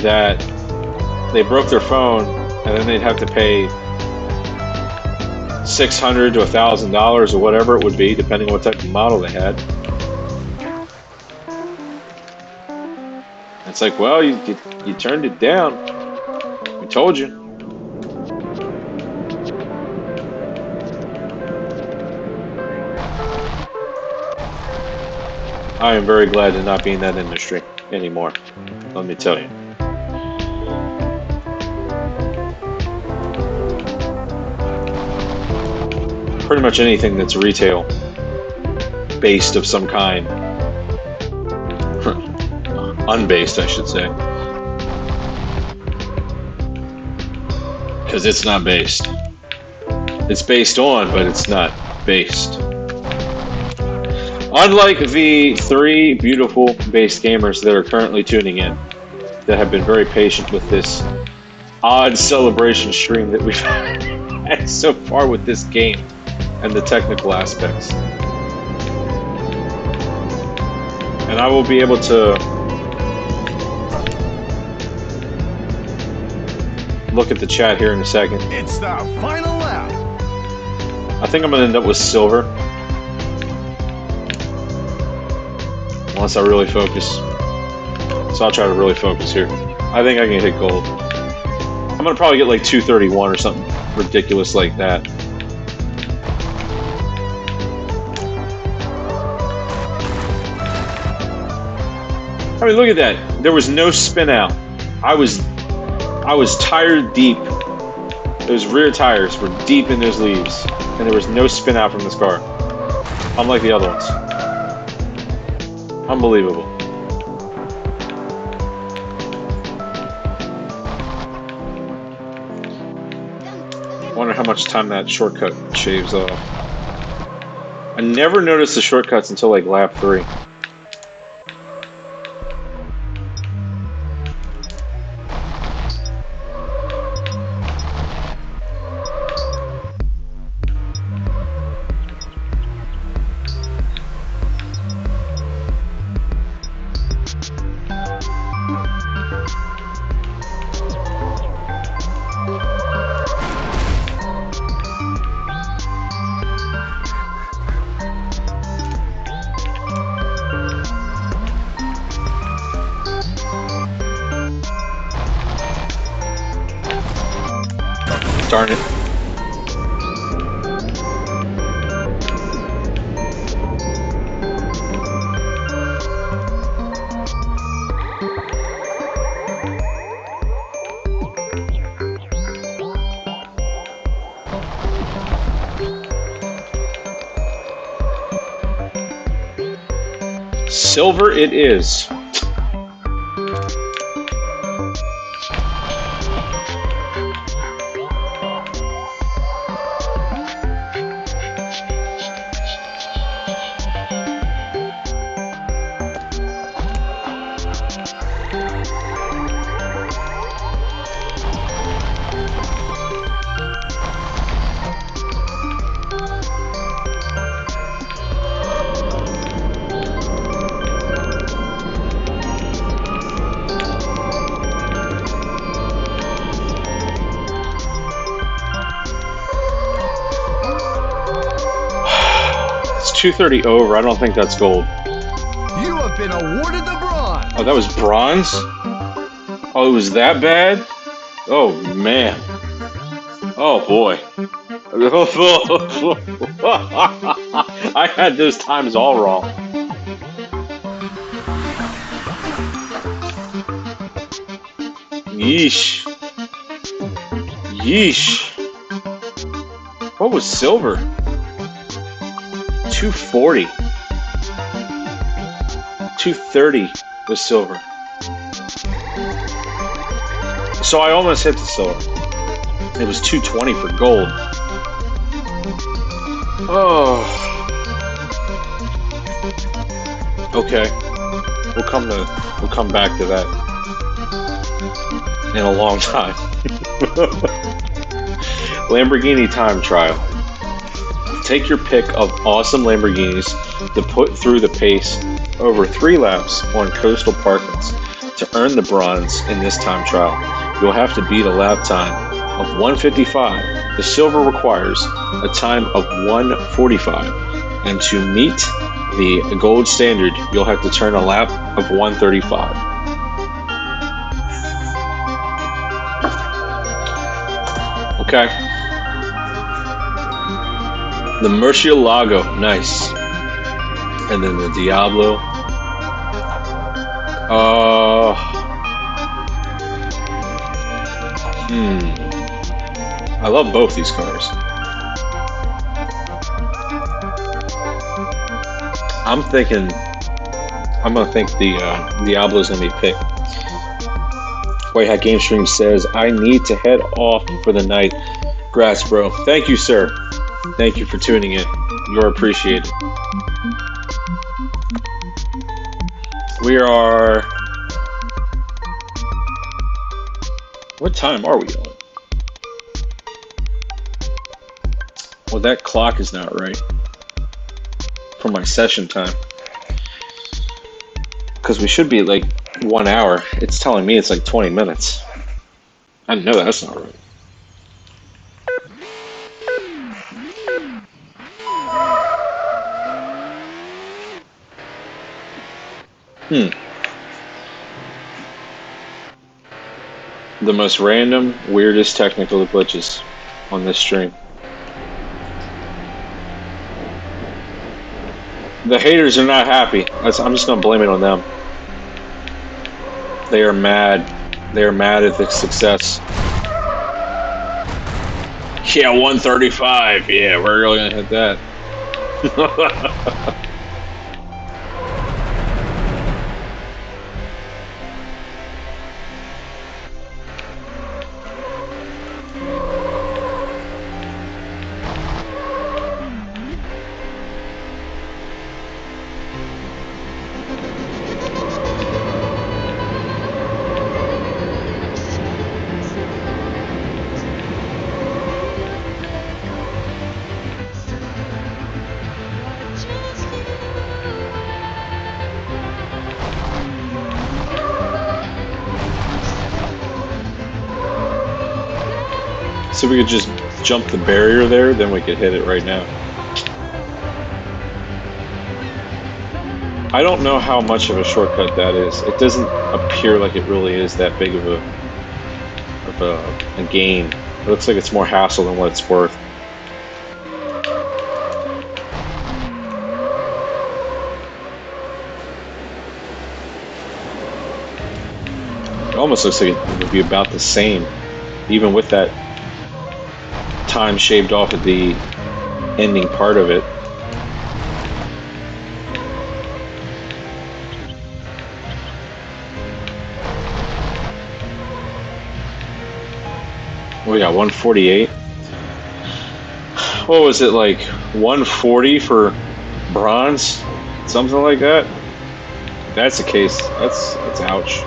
that they broke their phone, and then they'd have to pay $600 to $1,000 or whatever it would be, depending on what type of model they had. It's like, well, you turned it down. We told you. I am very glad to not be in that industry anymore, let me tell you. Pretty much anything that's retail based of some kind. Unbased, I should say. Because it's not based. It's based on, but it's not based. Unlike the 3 beautiful based gamers that are currently tuning in, that have been very patient with this odd celebration stream that we've had so far with this game and the technical aspects. And I will be able to look at the chat here in a second. It's the final lap. I think I'm going to end up with silver. Unless I really focus. So I'll try to really focus here. I think I can hit gold. I'm going to probably get like 231 or something ridiculous like that. I mean, look at that. There was no spin out. I was tire deep. Those rear tires were deep in those leaves, and there was no spin out from this car. Unlike the other ones. Unbelievable. I wonder how much time that shortcut shaves off. I never noticed the shortcuts until like lap 3. Darn it. Silver it is. 230 over. I don't think that's gold. You have been awarded the bronze. Oh, that was bronze? Oh, it was that bad? Oh, man. Oh, boy. I had those times all wrong. Yeesh. Yeesh. What was silver? 240. 230 was silver. So I almost hit the silver. It was 220 for gold. Oh. Okay. We'll come back to that in a long time. Lamborghini time trial. Take your pick of awesome Lamborghinis to put through the pace over 3 laps on coastal parkings to earn the bronze in this time trial. You'll have to beat a lap time of 155. The silver requires a time of 145. And to meet the gold standard, you'll have to turn a lap of 135. Okay. The Murcielago, nice. And then the Diablo. I love both these cars. I'm gonna think the Diablo's gonna be picked. White Hat Game Stream says, I need to head off for the night. Grass, bro. Thank you, sir. Thank you for tuning in. You're appreciated. We are... What time are we on? Well, that clock is not right for my session time. Because we should be at like 1 hour. It's telling me it's like 20 minutes. I know that's not right. The most random, weirdest technical glitches on this stream. The haters are not happy. I'm just going to blame it on them. They are mad. They are mad at the success. Yeah, 135. Yeah, we're really going to hit that. So we could just jump the barrier there, then we could hit it right now. I don't know how much of a shortcut that is. It doesn't appear like it really is that big of a gain. It looks like it's more hassle than what it's worth. It almost looks like it would be about the same, even with that time shaved off at the ending part of it. We got 148. What was it, like 140 for bronze? Something like that? If that's the case, that's ouch.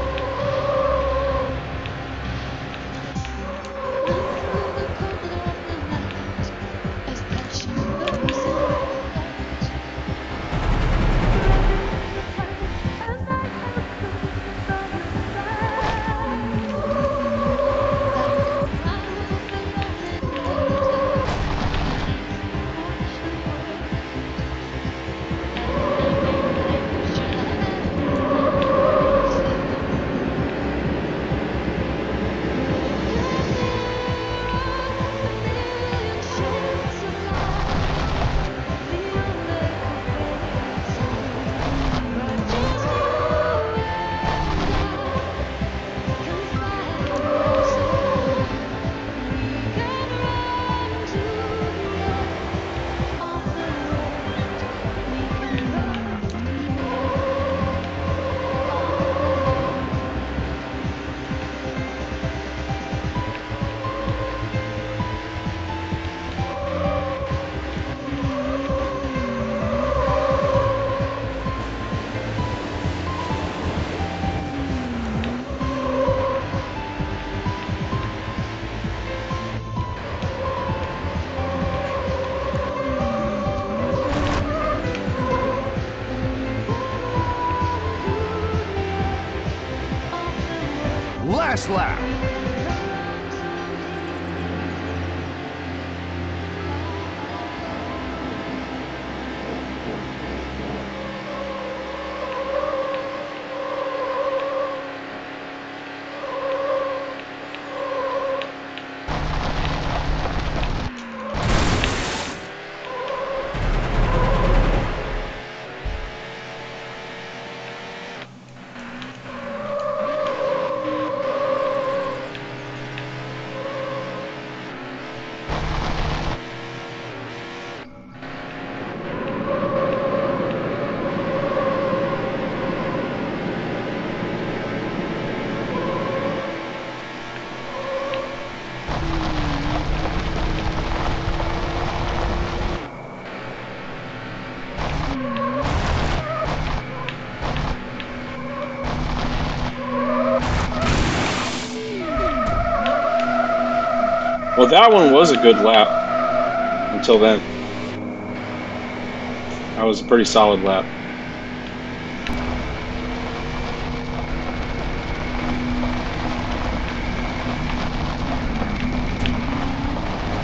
last lap. Well, that one was a good lap until then. That was a pretty solid lap.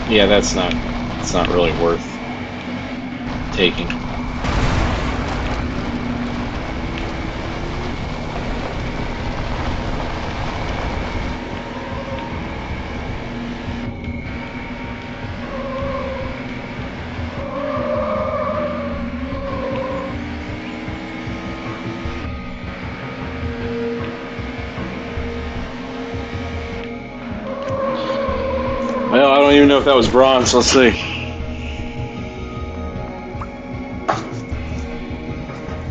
Yeah, it's not really worth taking. Well, I don't even know if that was bronze. Let's see.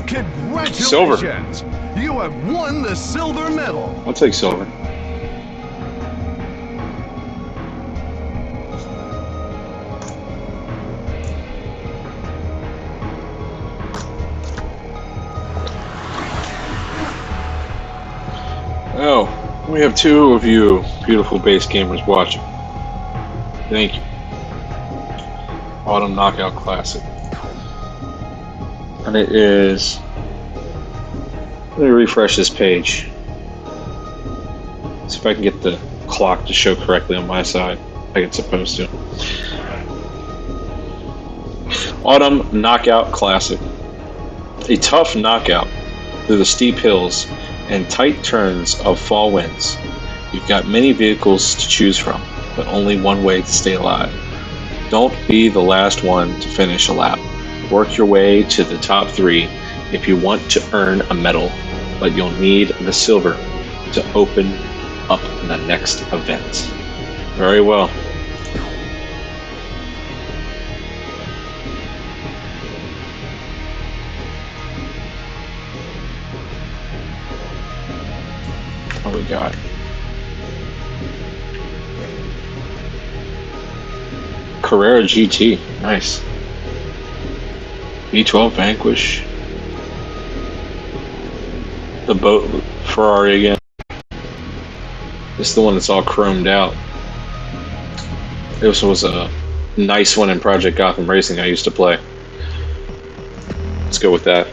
Congratulations! Silver. You have won the silver medal. I'll take silver. Oh, we have 2 of you beautiful base gamers watching. Thank you. Autumn Knockout Classic. And it is... Let me refresh this page. See if I can get the clock to show correctly on my side, like it's supposed to. Autumn Knockout Classic. A tough knockout through the steep hills and tight turns of fall winds. You've got many vehicles to choose from, but only one way to stay alive. Don't be the last one to finish a lap. Work your way to the top 3 if you want to earn a medal, but you'll need the silver to open up the next event. Very well. What we got? Carrera GT, nice. V12 Vanquish. The boat Ferrari again. This is the one that's all chromed out. This was a nice one in Project Gotham Racing I used to play. Let's go with that.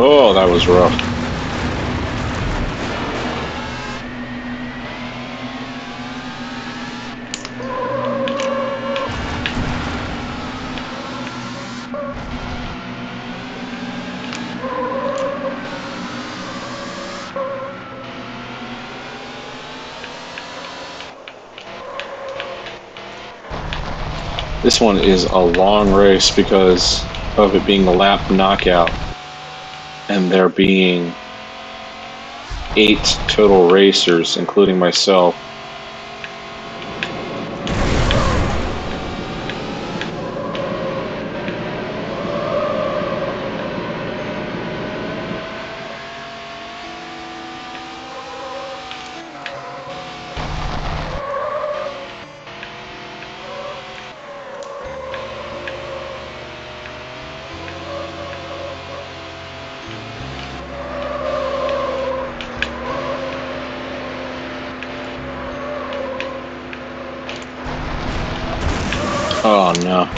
Oh, that was rough. This one is a long race because of it being a lap knockout and there being 8 total racers, including myself. Oh no.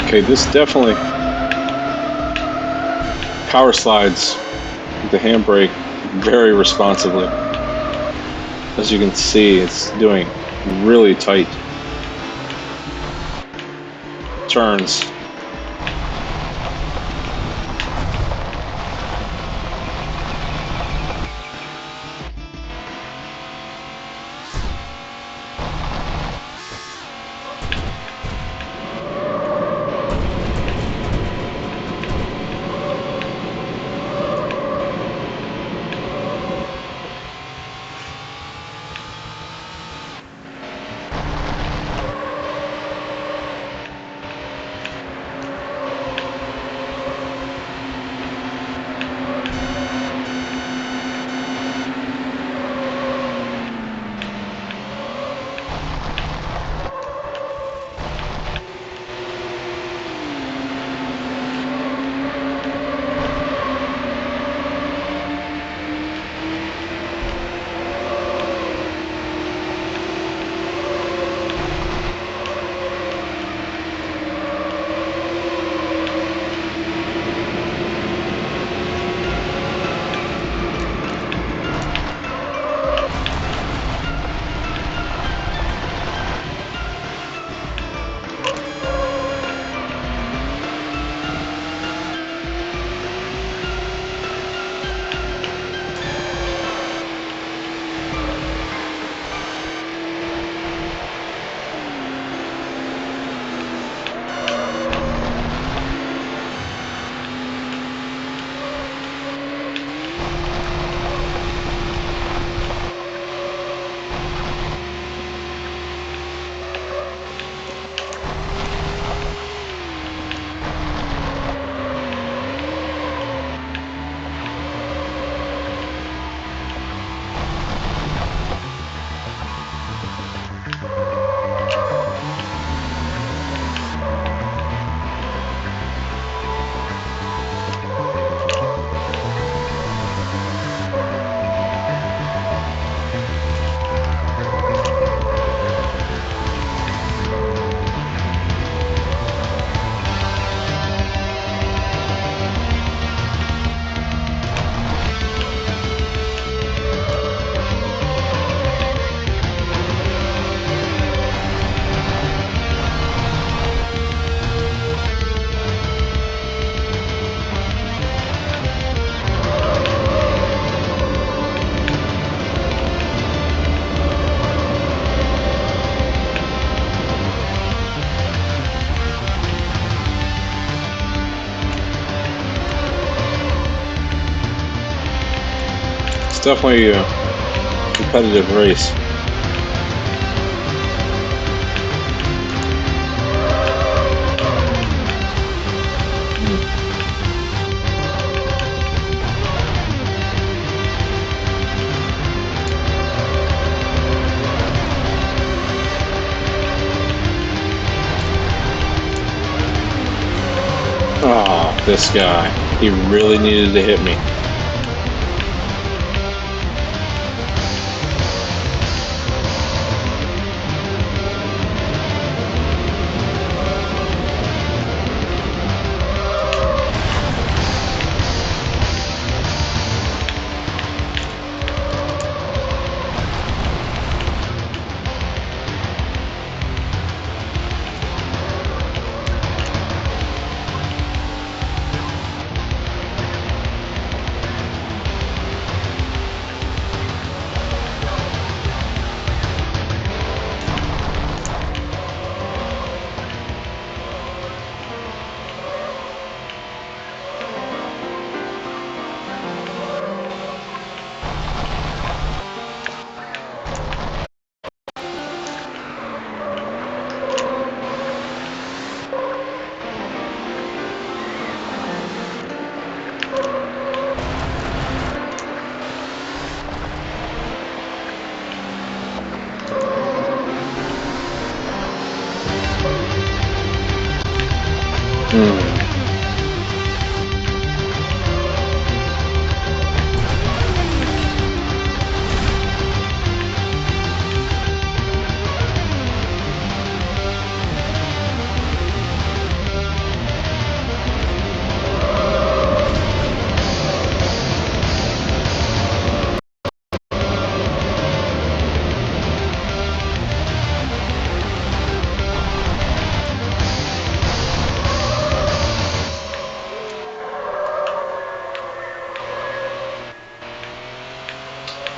Okay, this definitely power slides with the handbrake very responsibly. As you can see, it's doing really tight turns. definitely a competitive race. Oh, this guy. He really needed to hit me.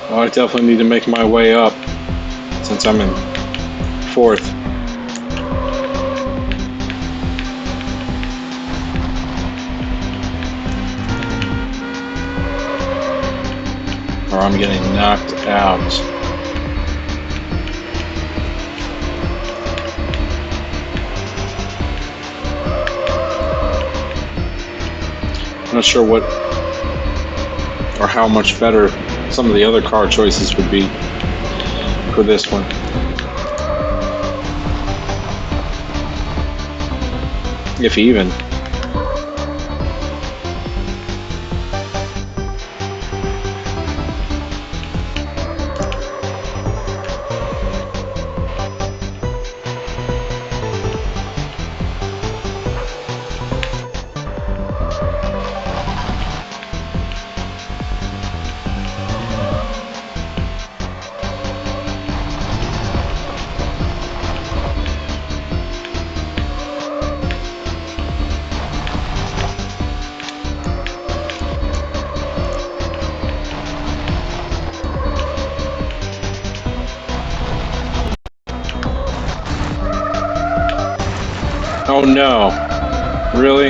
Oh, I definitely need to make my way up since I'm in fourth. Or I'm getting knocked out. I'm not sure what or how much better some of the other car choices would be for this one. If even. Oh no. Really?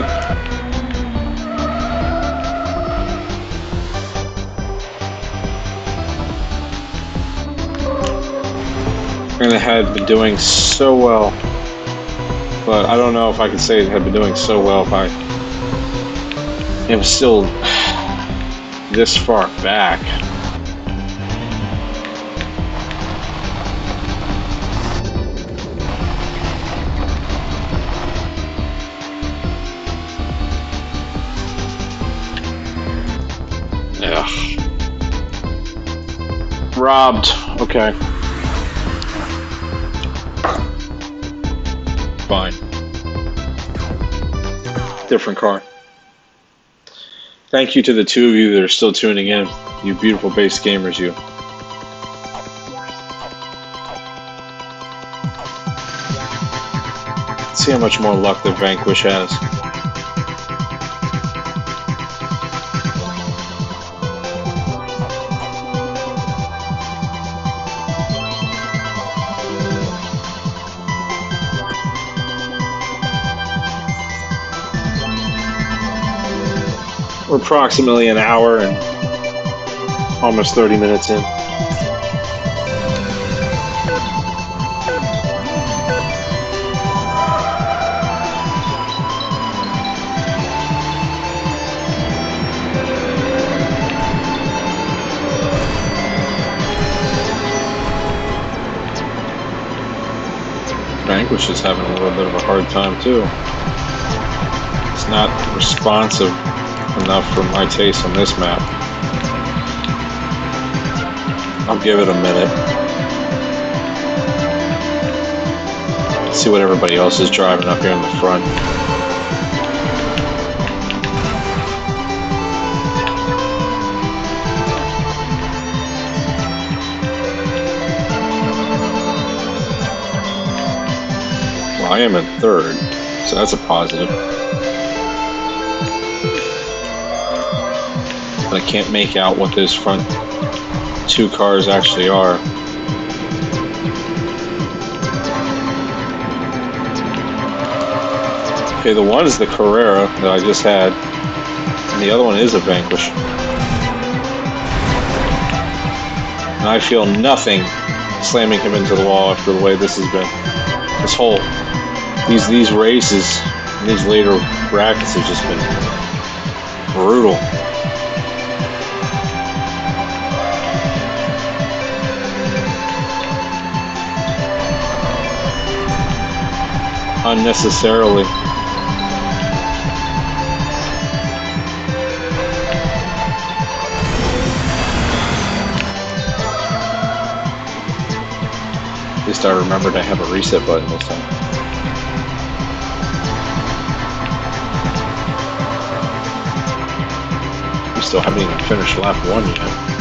And it had been doing so well. But I don't know if I could say it had been doing so well if it was still this far back. Robbed. Okay. Fine. Different car. Thank you to the two of you that are still tuning in. You beautiful base gamers, you. Let's see how much more luck the Vanquish has. We're approximately an hour and Almost 30 minutes in. Vanquish is having a little bit of a hard time too. It's not responsive enough for my taste on this map. I'll give it a minute. See what everybody else is driving up here in the front. Well, I am in third, so that's a positive. But I can't make out what those front two cars actually are. Okay, the one is the Carrera that I just had, and the other one is a Vanquish. And I feel nothing slamming him into the wall after the way this has been. This whole, these races, and these later brackets have just been brutal. Unnecessarily. At least I remembered I have a reset button this time. We still haven't even finished lap 1 yet.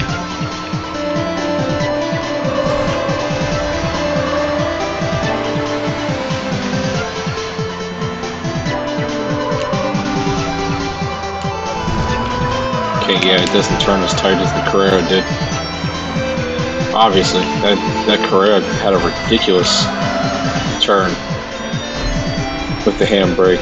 Okay, yeah, it doesn't turn as tight as the Carrera did. Obviously, that Carrera had a ridiculous turn with the handbrake.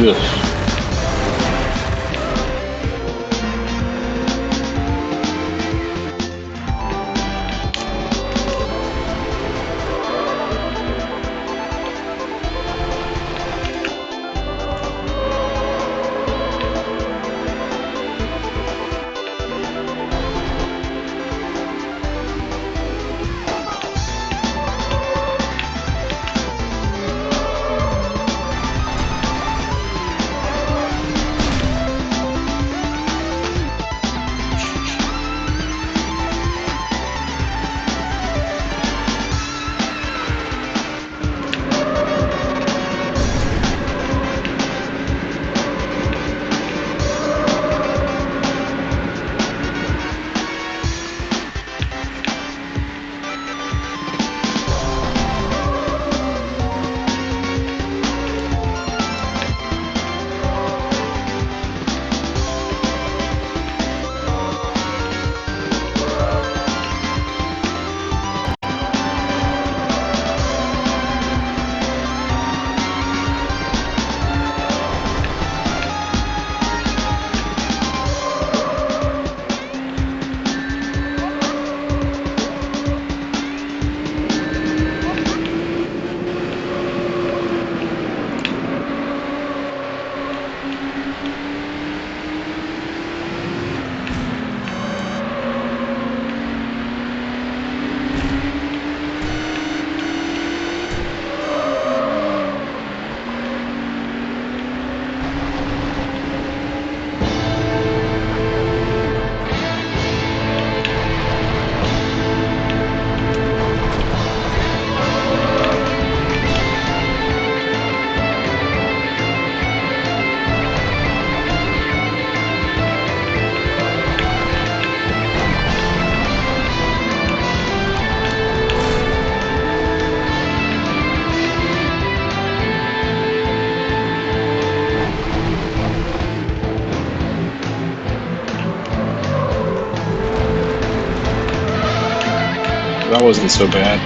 Ugh. That wasn't so bad.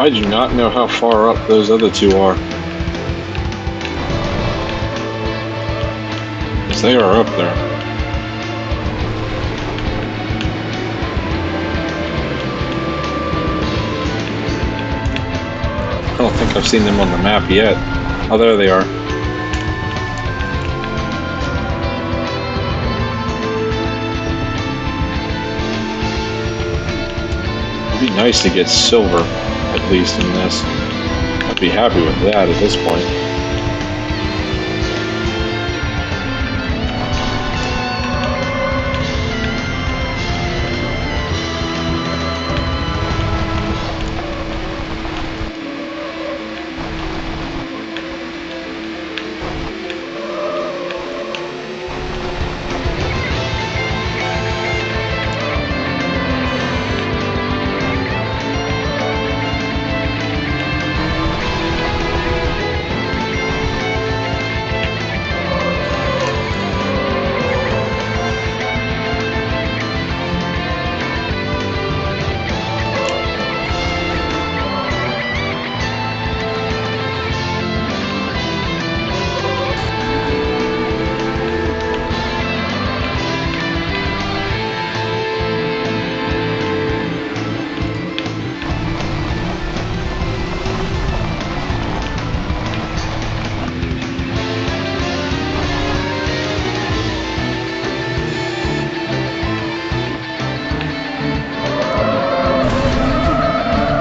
I do not know how far up those other two are. Because they are up there. I don't think I've seen them on the map yet. Oh, there they are. It'd be nice to get silver, at least in this. I'd be happy with that at this point.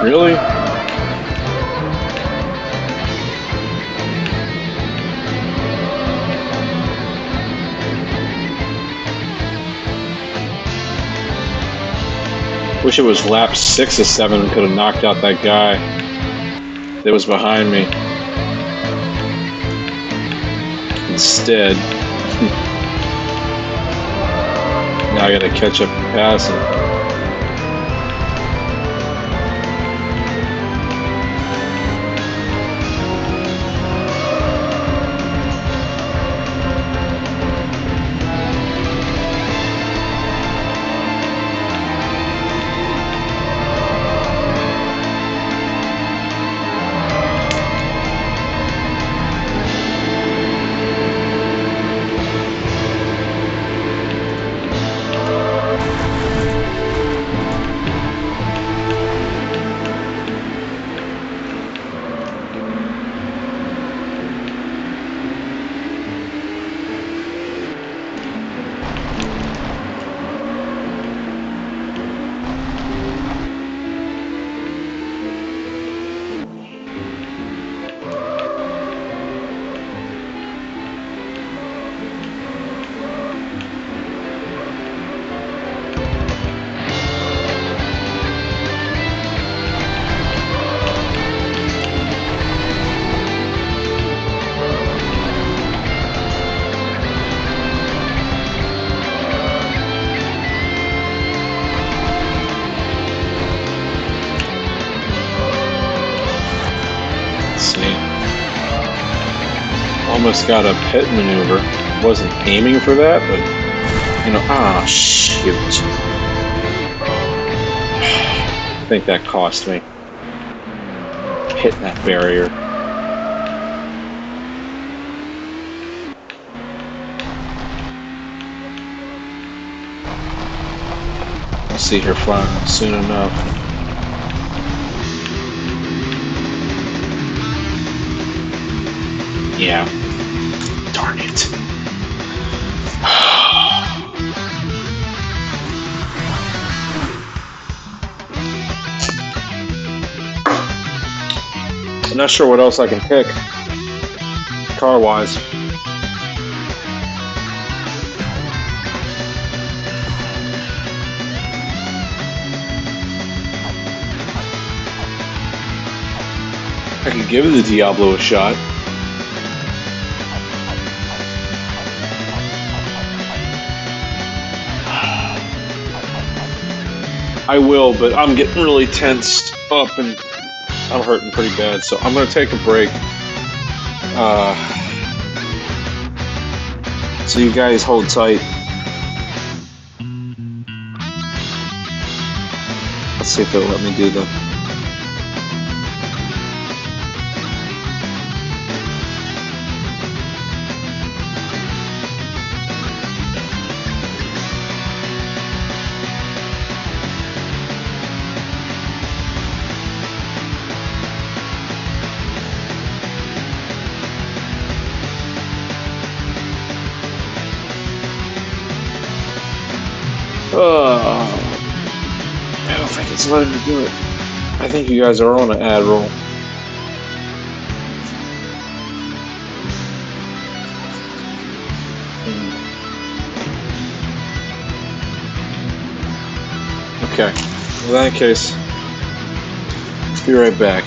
Really? Wish it was lap 6 or 7 and could have knocked out that guy that was behind me. Instead, now I gotta catch up and pass him. Almost got a pit maneuver. Wasn't aiming for that, but you know, shoot. I think that cost me. Hitting that barrier. see here soon enough. Yeah. Darn it. I'm not sure what else I can pick, car-wise. I can give the Diablo a shot. I will, but I'm getting really tensed up and I'm hurting pretty bad, so I'm going to take a break. So you guys hold tight. Let's see if it'll let me do the... I don't think it's letting me do it. I think you guys are on an ad roll. Okay, in that case, let's be right back.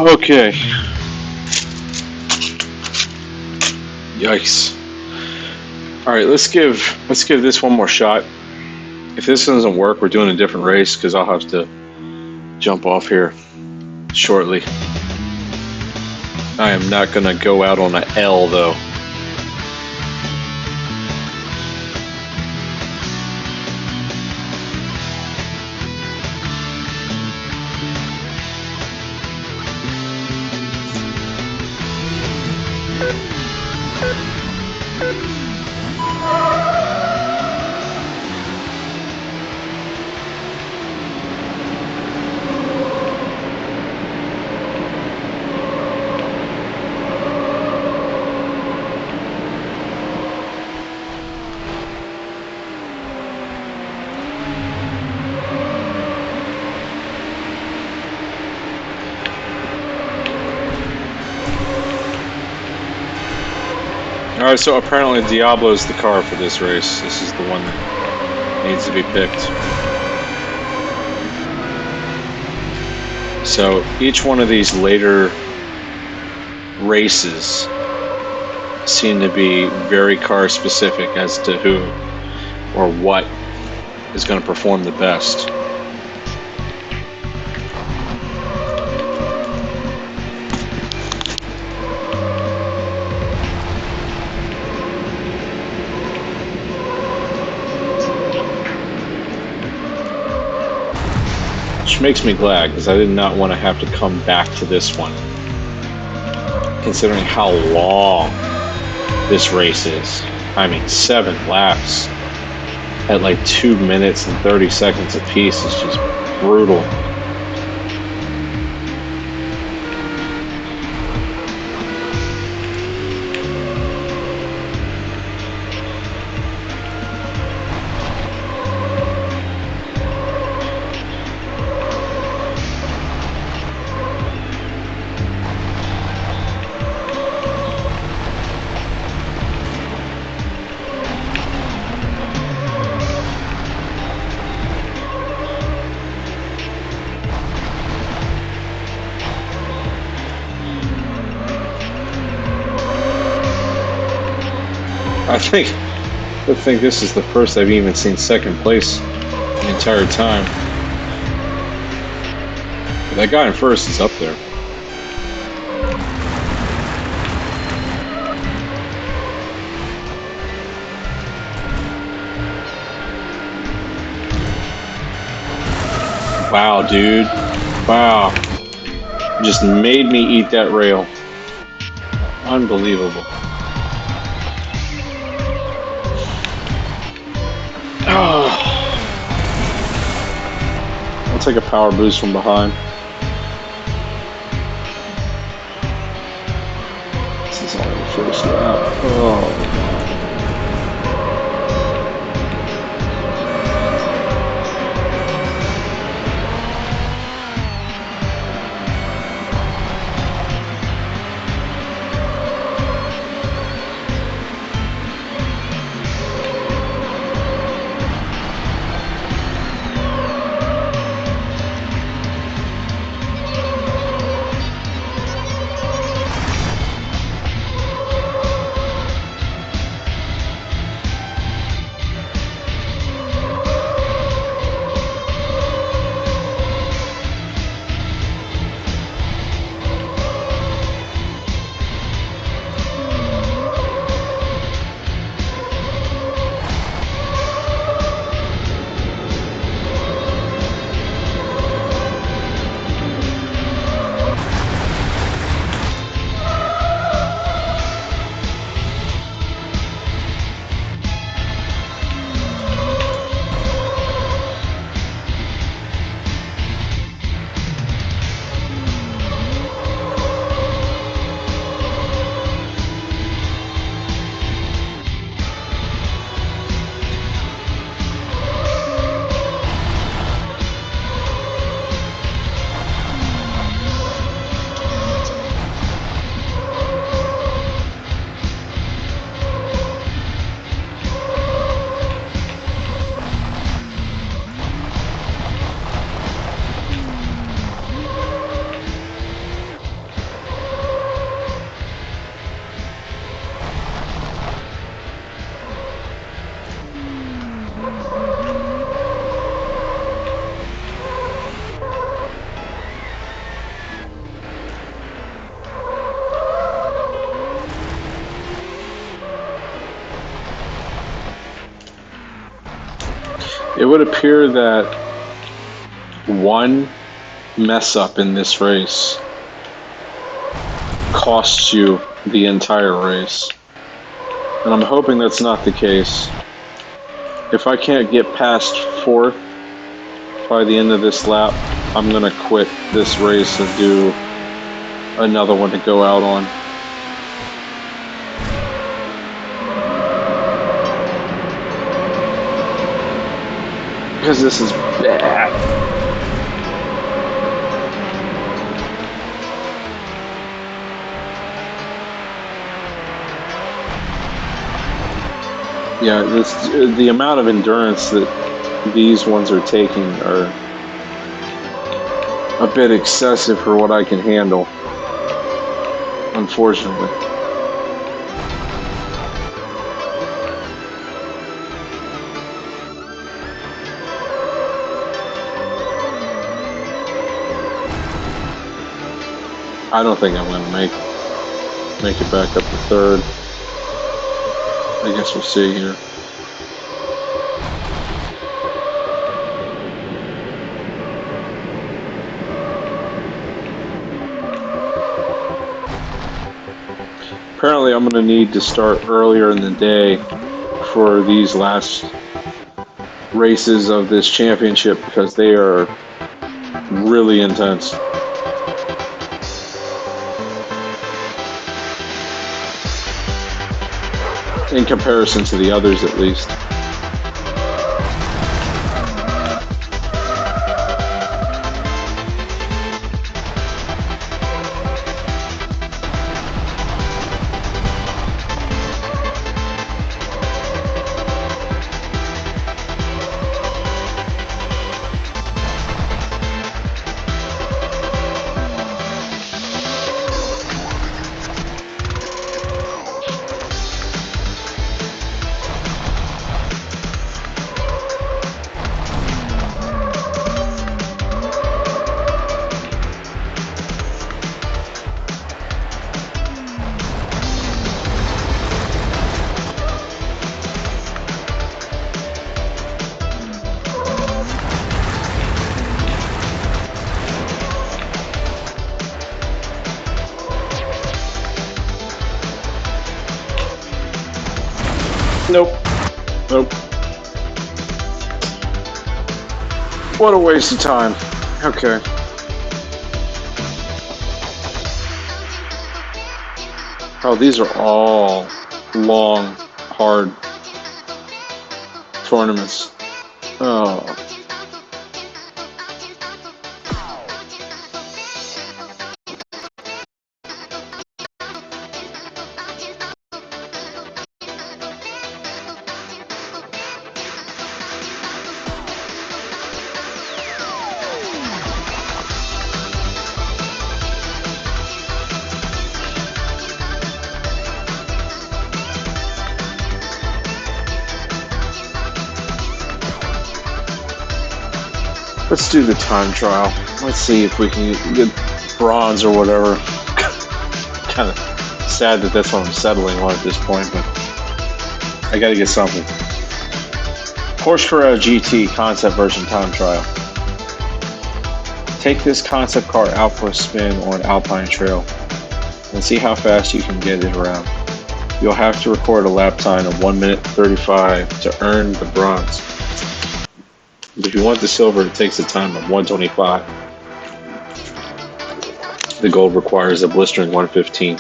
Okay. Yikes. All right, let's give this one more shot. If this doesn't work, we're doing a different race because I'll have to jump off here shortly. I am not gonna go out on an L though. Alright, so apparently Diablo's the car for this race. This is the one that needs to be picked. So each one of these later races seem to be very car specific as to who or what is going to perform the best. Which makes me glad, because I did not want to have to come back to this one, considering how long this race is. I mean, 7 laps at like 2 minutes and 30 seconds apiece is just brutal. I think this is the first I've even seen second place the entire time. But that guy in first is up there. Wow, dude. Wow. Just made me eat that rail. Unbelievable. I'll take a power boost from behind. This is only the first lap. Oh. It would appear that one mess up in this race costs you the entire race. And I'm hoping that's not the case. If I can't get past fourth by the end of this lap, I'm going to quit this race and do another one to go out on. Because this is bad. Yeah, the amount of endurance that these ones are taking are a bit excessive for what I can handle, unfortunately. I don't think I'm going to make it back up to third. I guess we'll see here. Apparently I'm going to need to start earlier in the day for these last races of this championship because they are really intense. In comparison to the others, at least. Nope. Nope. What a waste of time. Okay. Oh, these are all long, hard tournaments. Oh. Let's do the time trial. Let's see if we can get bronze or whatever. Kind of sad that that's what I'm settling on at this point, but I gotta get something. Porsche Carrera GT concept version time trial. Take this concept car out for a spin on Alpine Trail and see how fast you can get it around. You'll have to record a lap time of 1 minute 35 to earn the bronze. If you want the silver, it takes a time of 125. The gold requires a blistering 115.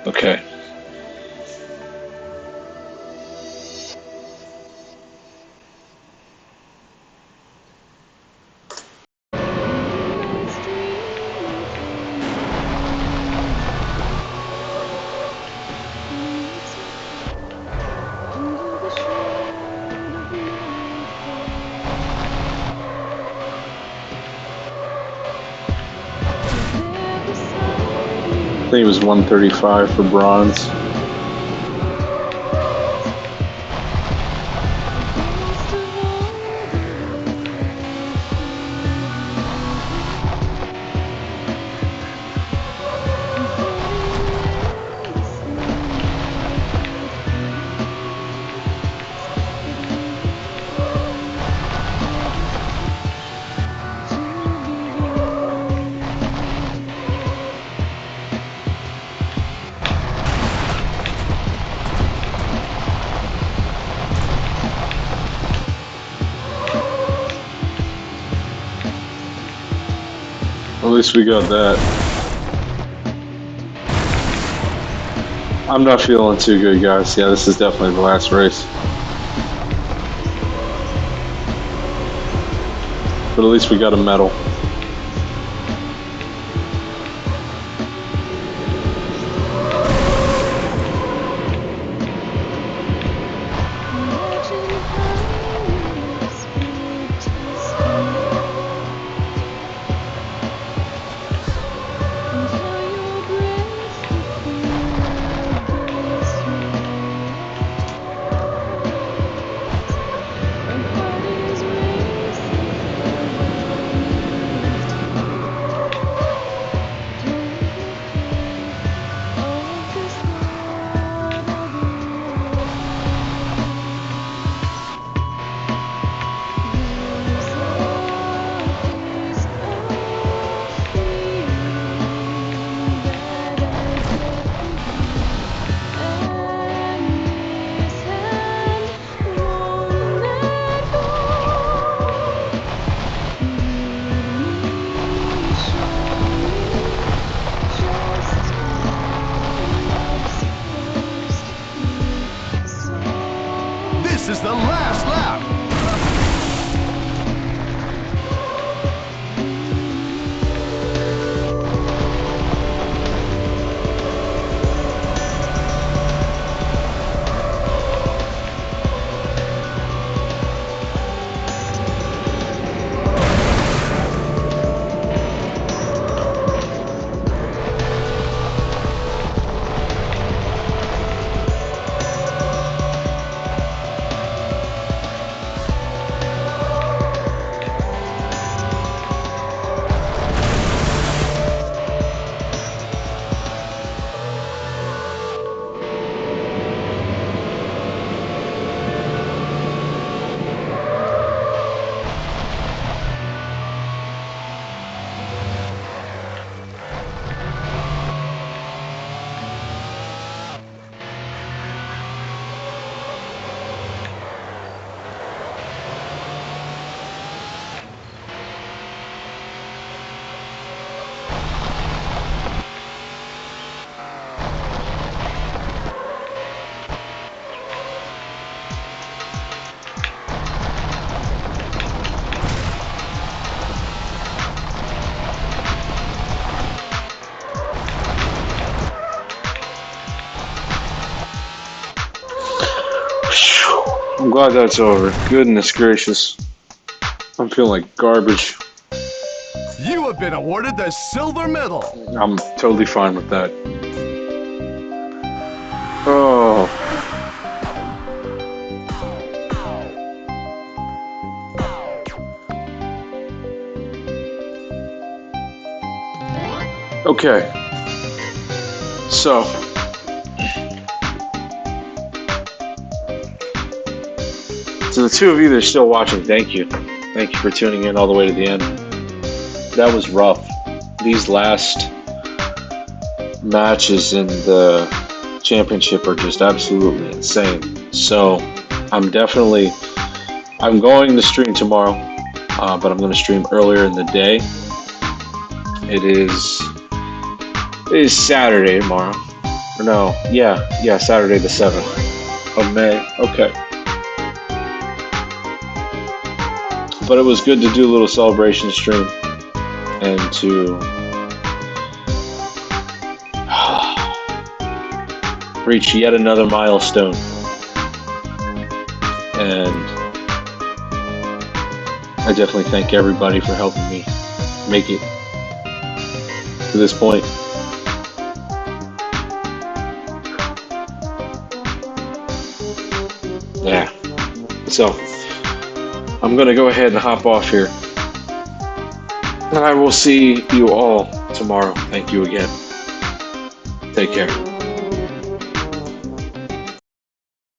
Okay. I think it was 135 for bronze. least we got that. I'm not feeling too good, guys. Yeah, this is definitely the last race. But at least we got a medal. This is the last lap. I'm glad that's over. Goodness gracious. I'm feeling like garbage. You have been awarded the silver medal. I'm totally fine with that. Oh. Okay. So the two of you that are still watching, thank you. Thank you for tuning in all the way to the end. That was rough. These last matches in the championship are just absolutely insane. So I'm going to stream tomorrow, but I'm going to stream earlier in the day. It is Saturday tomorrow. Or no, yeah, Saturday the 7th of May. Okay. But it was good to do a little celebration stream and to reach yet another milestone. And I definitely thank everybody for helping me make it to this point. Yeah. So I'm going to go ahead and hop off here. And I will see you all tomorrow. Thank you again. Take care.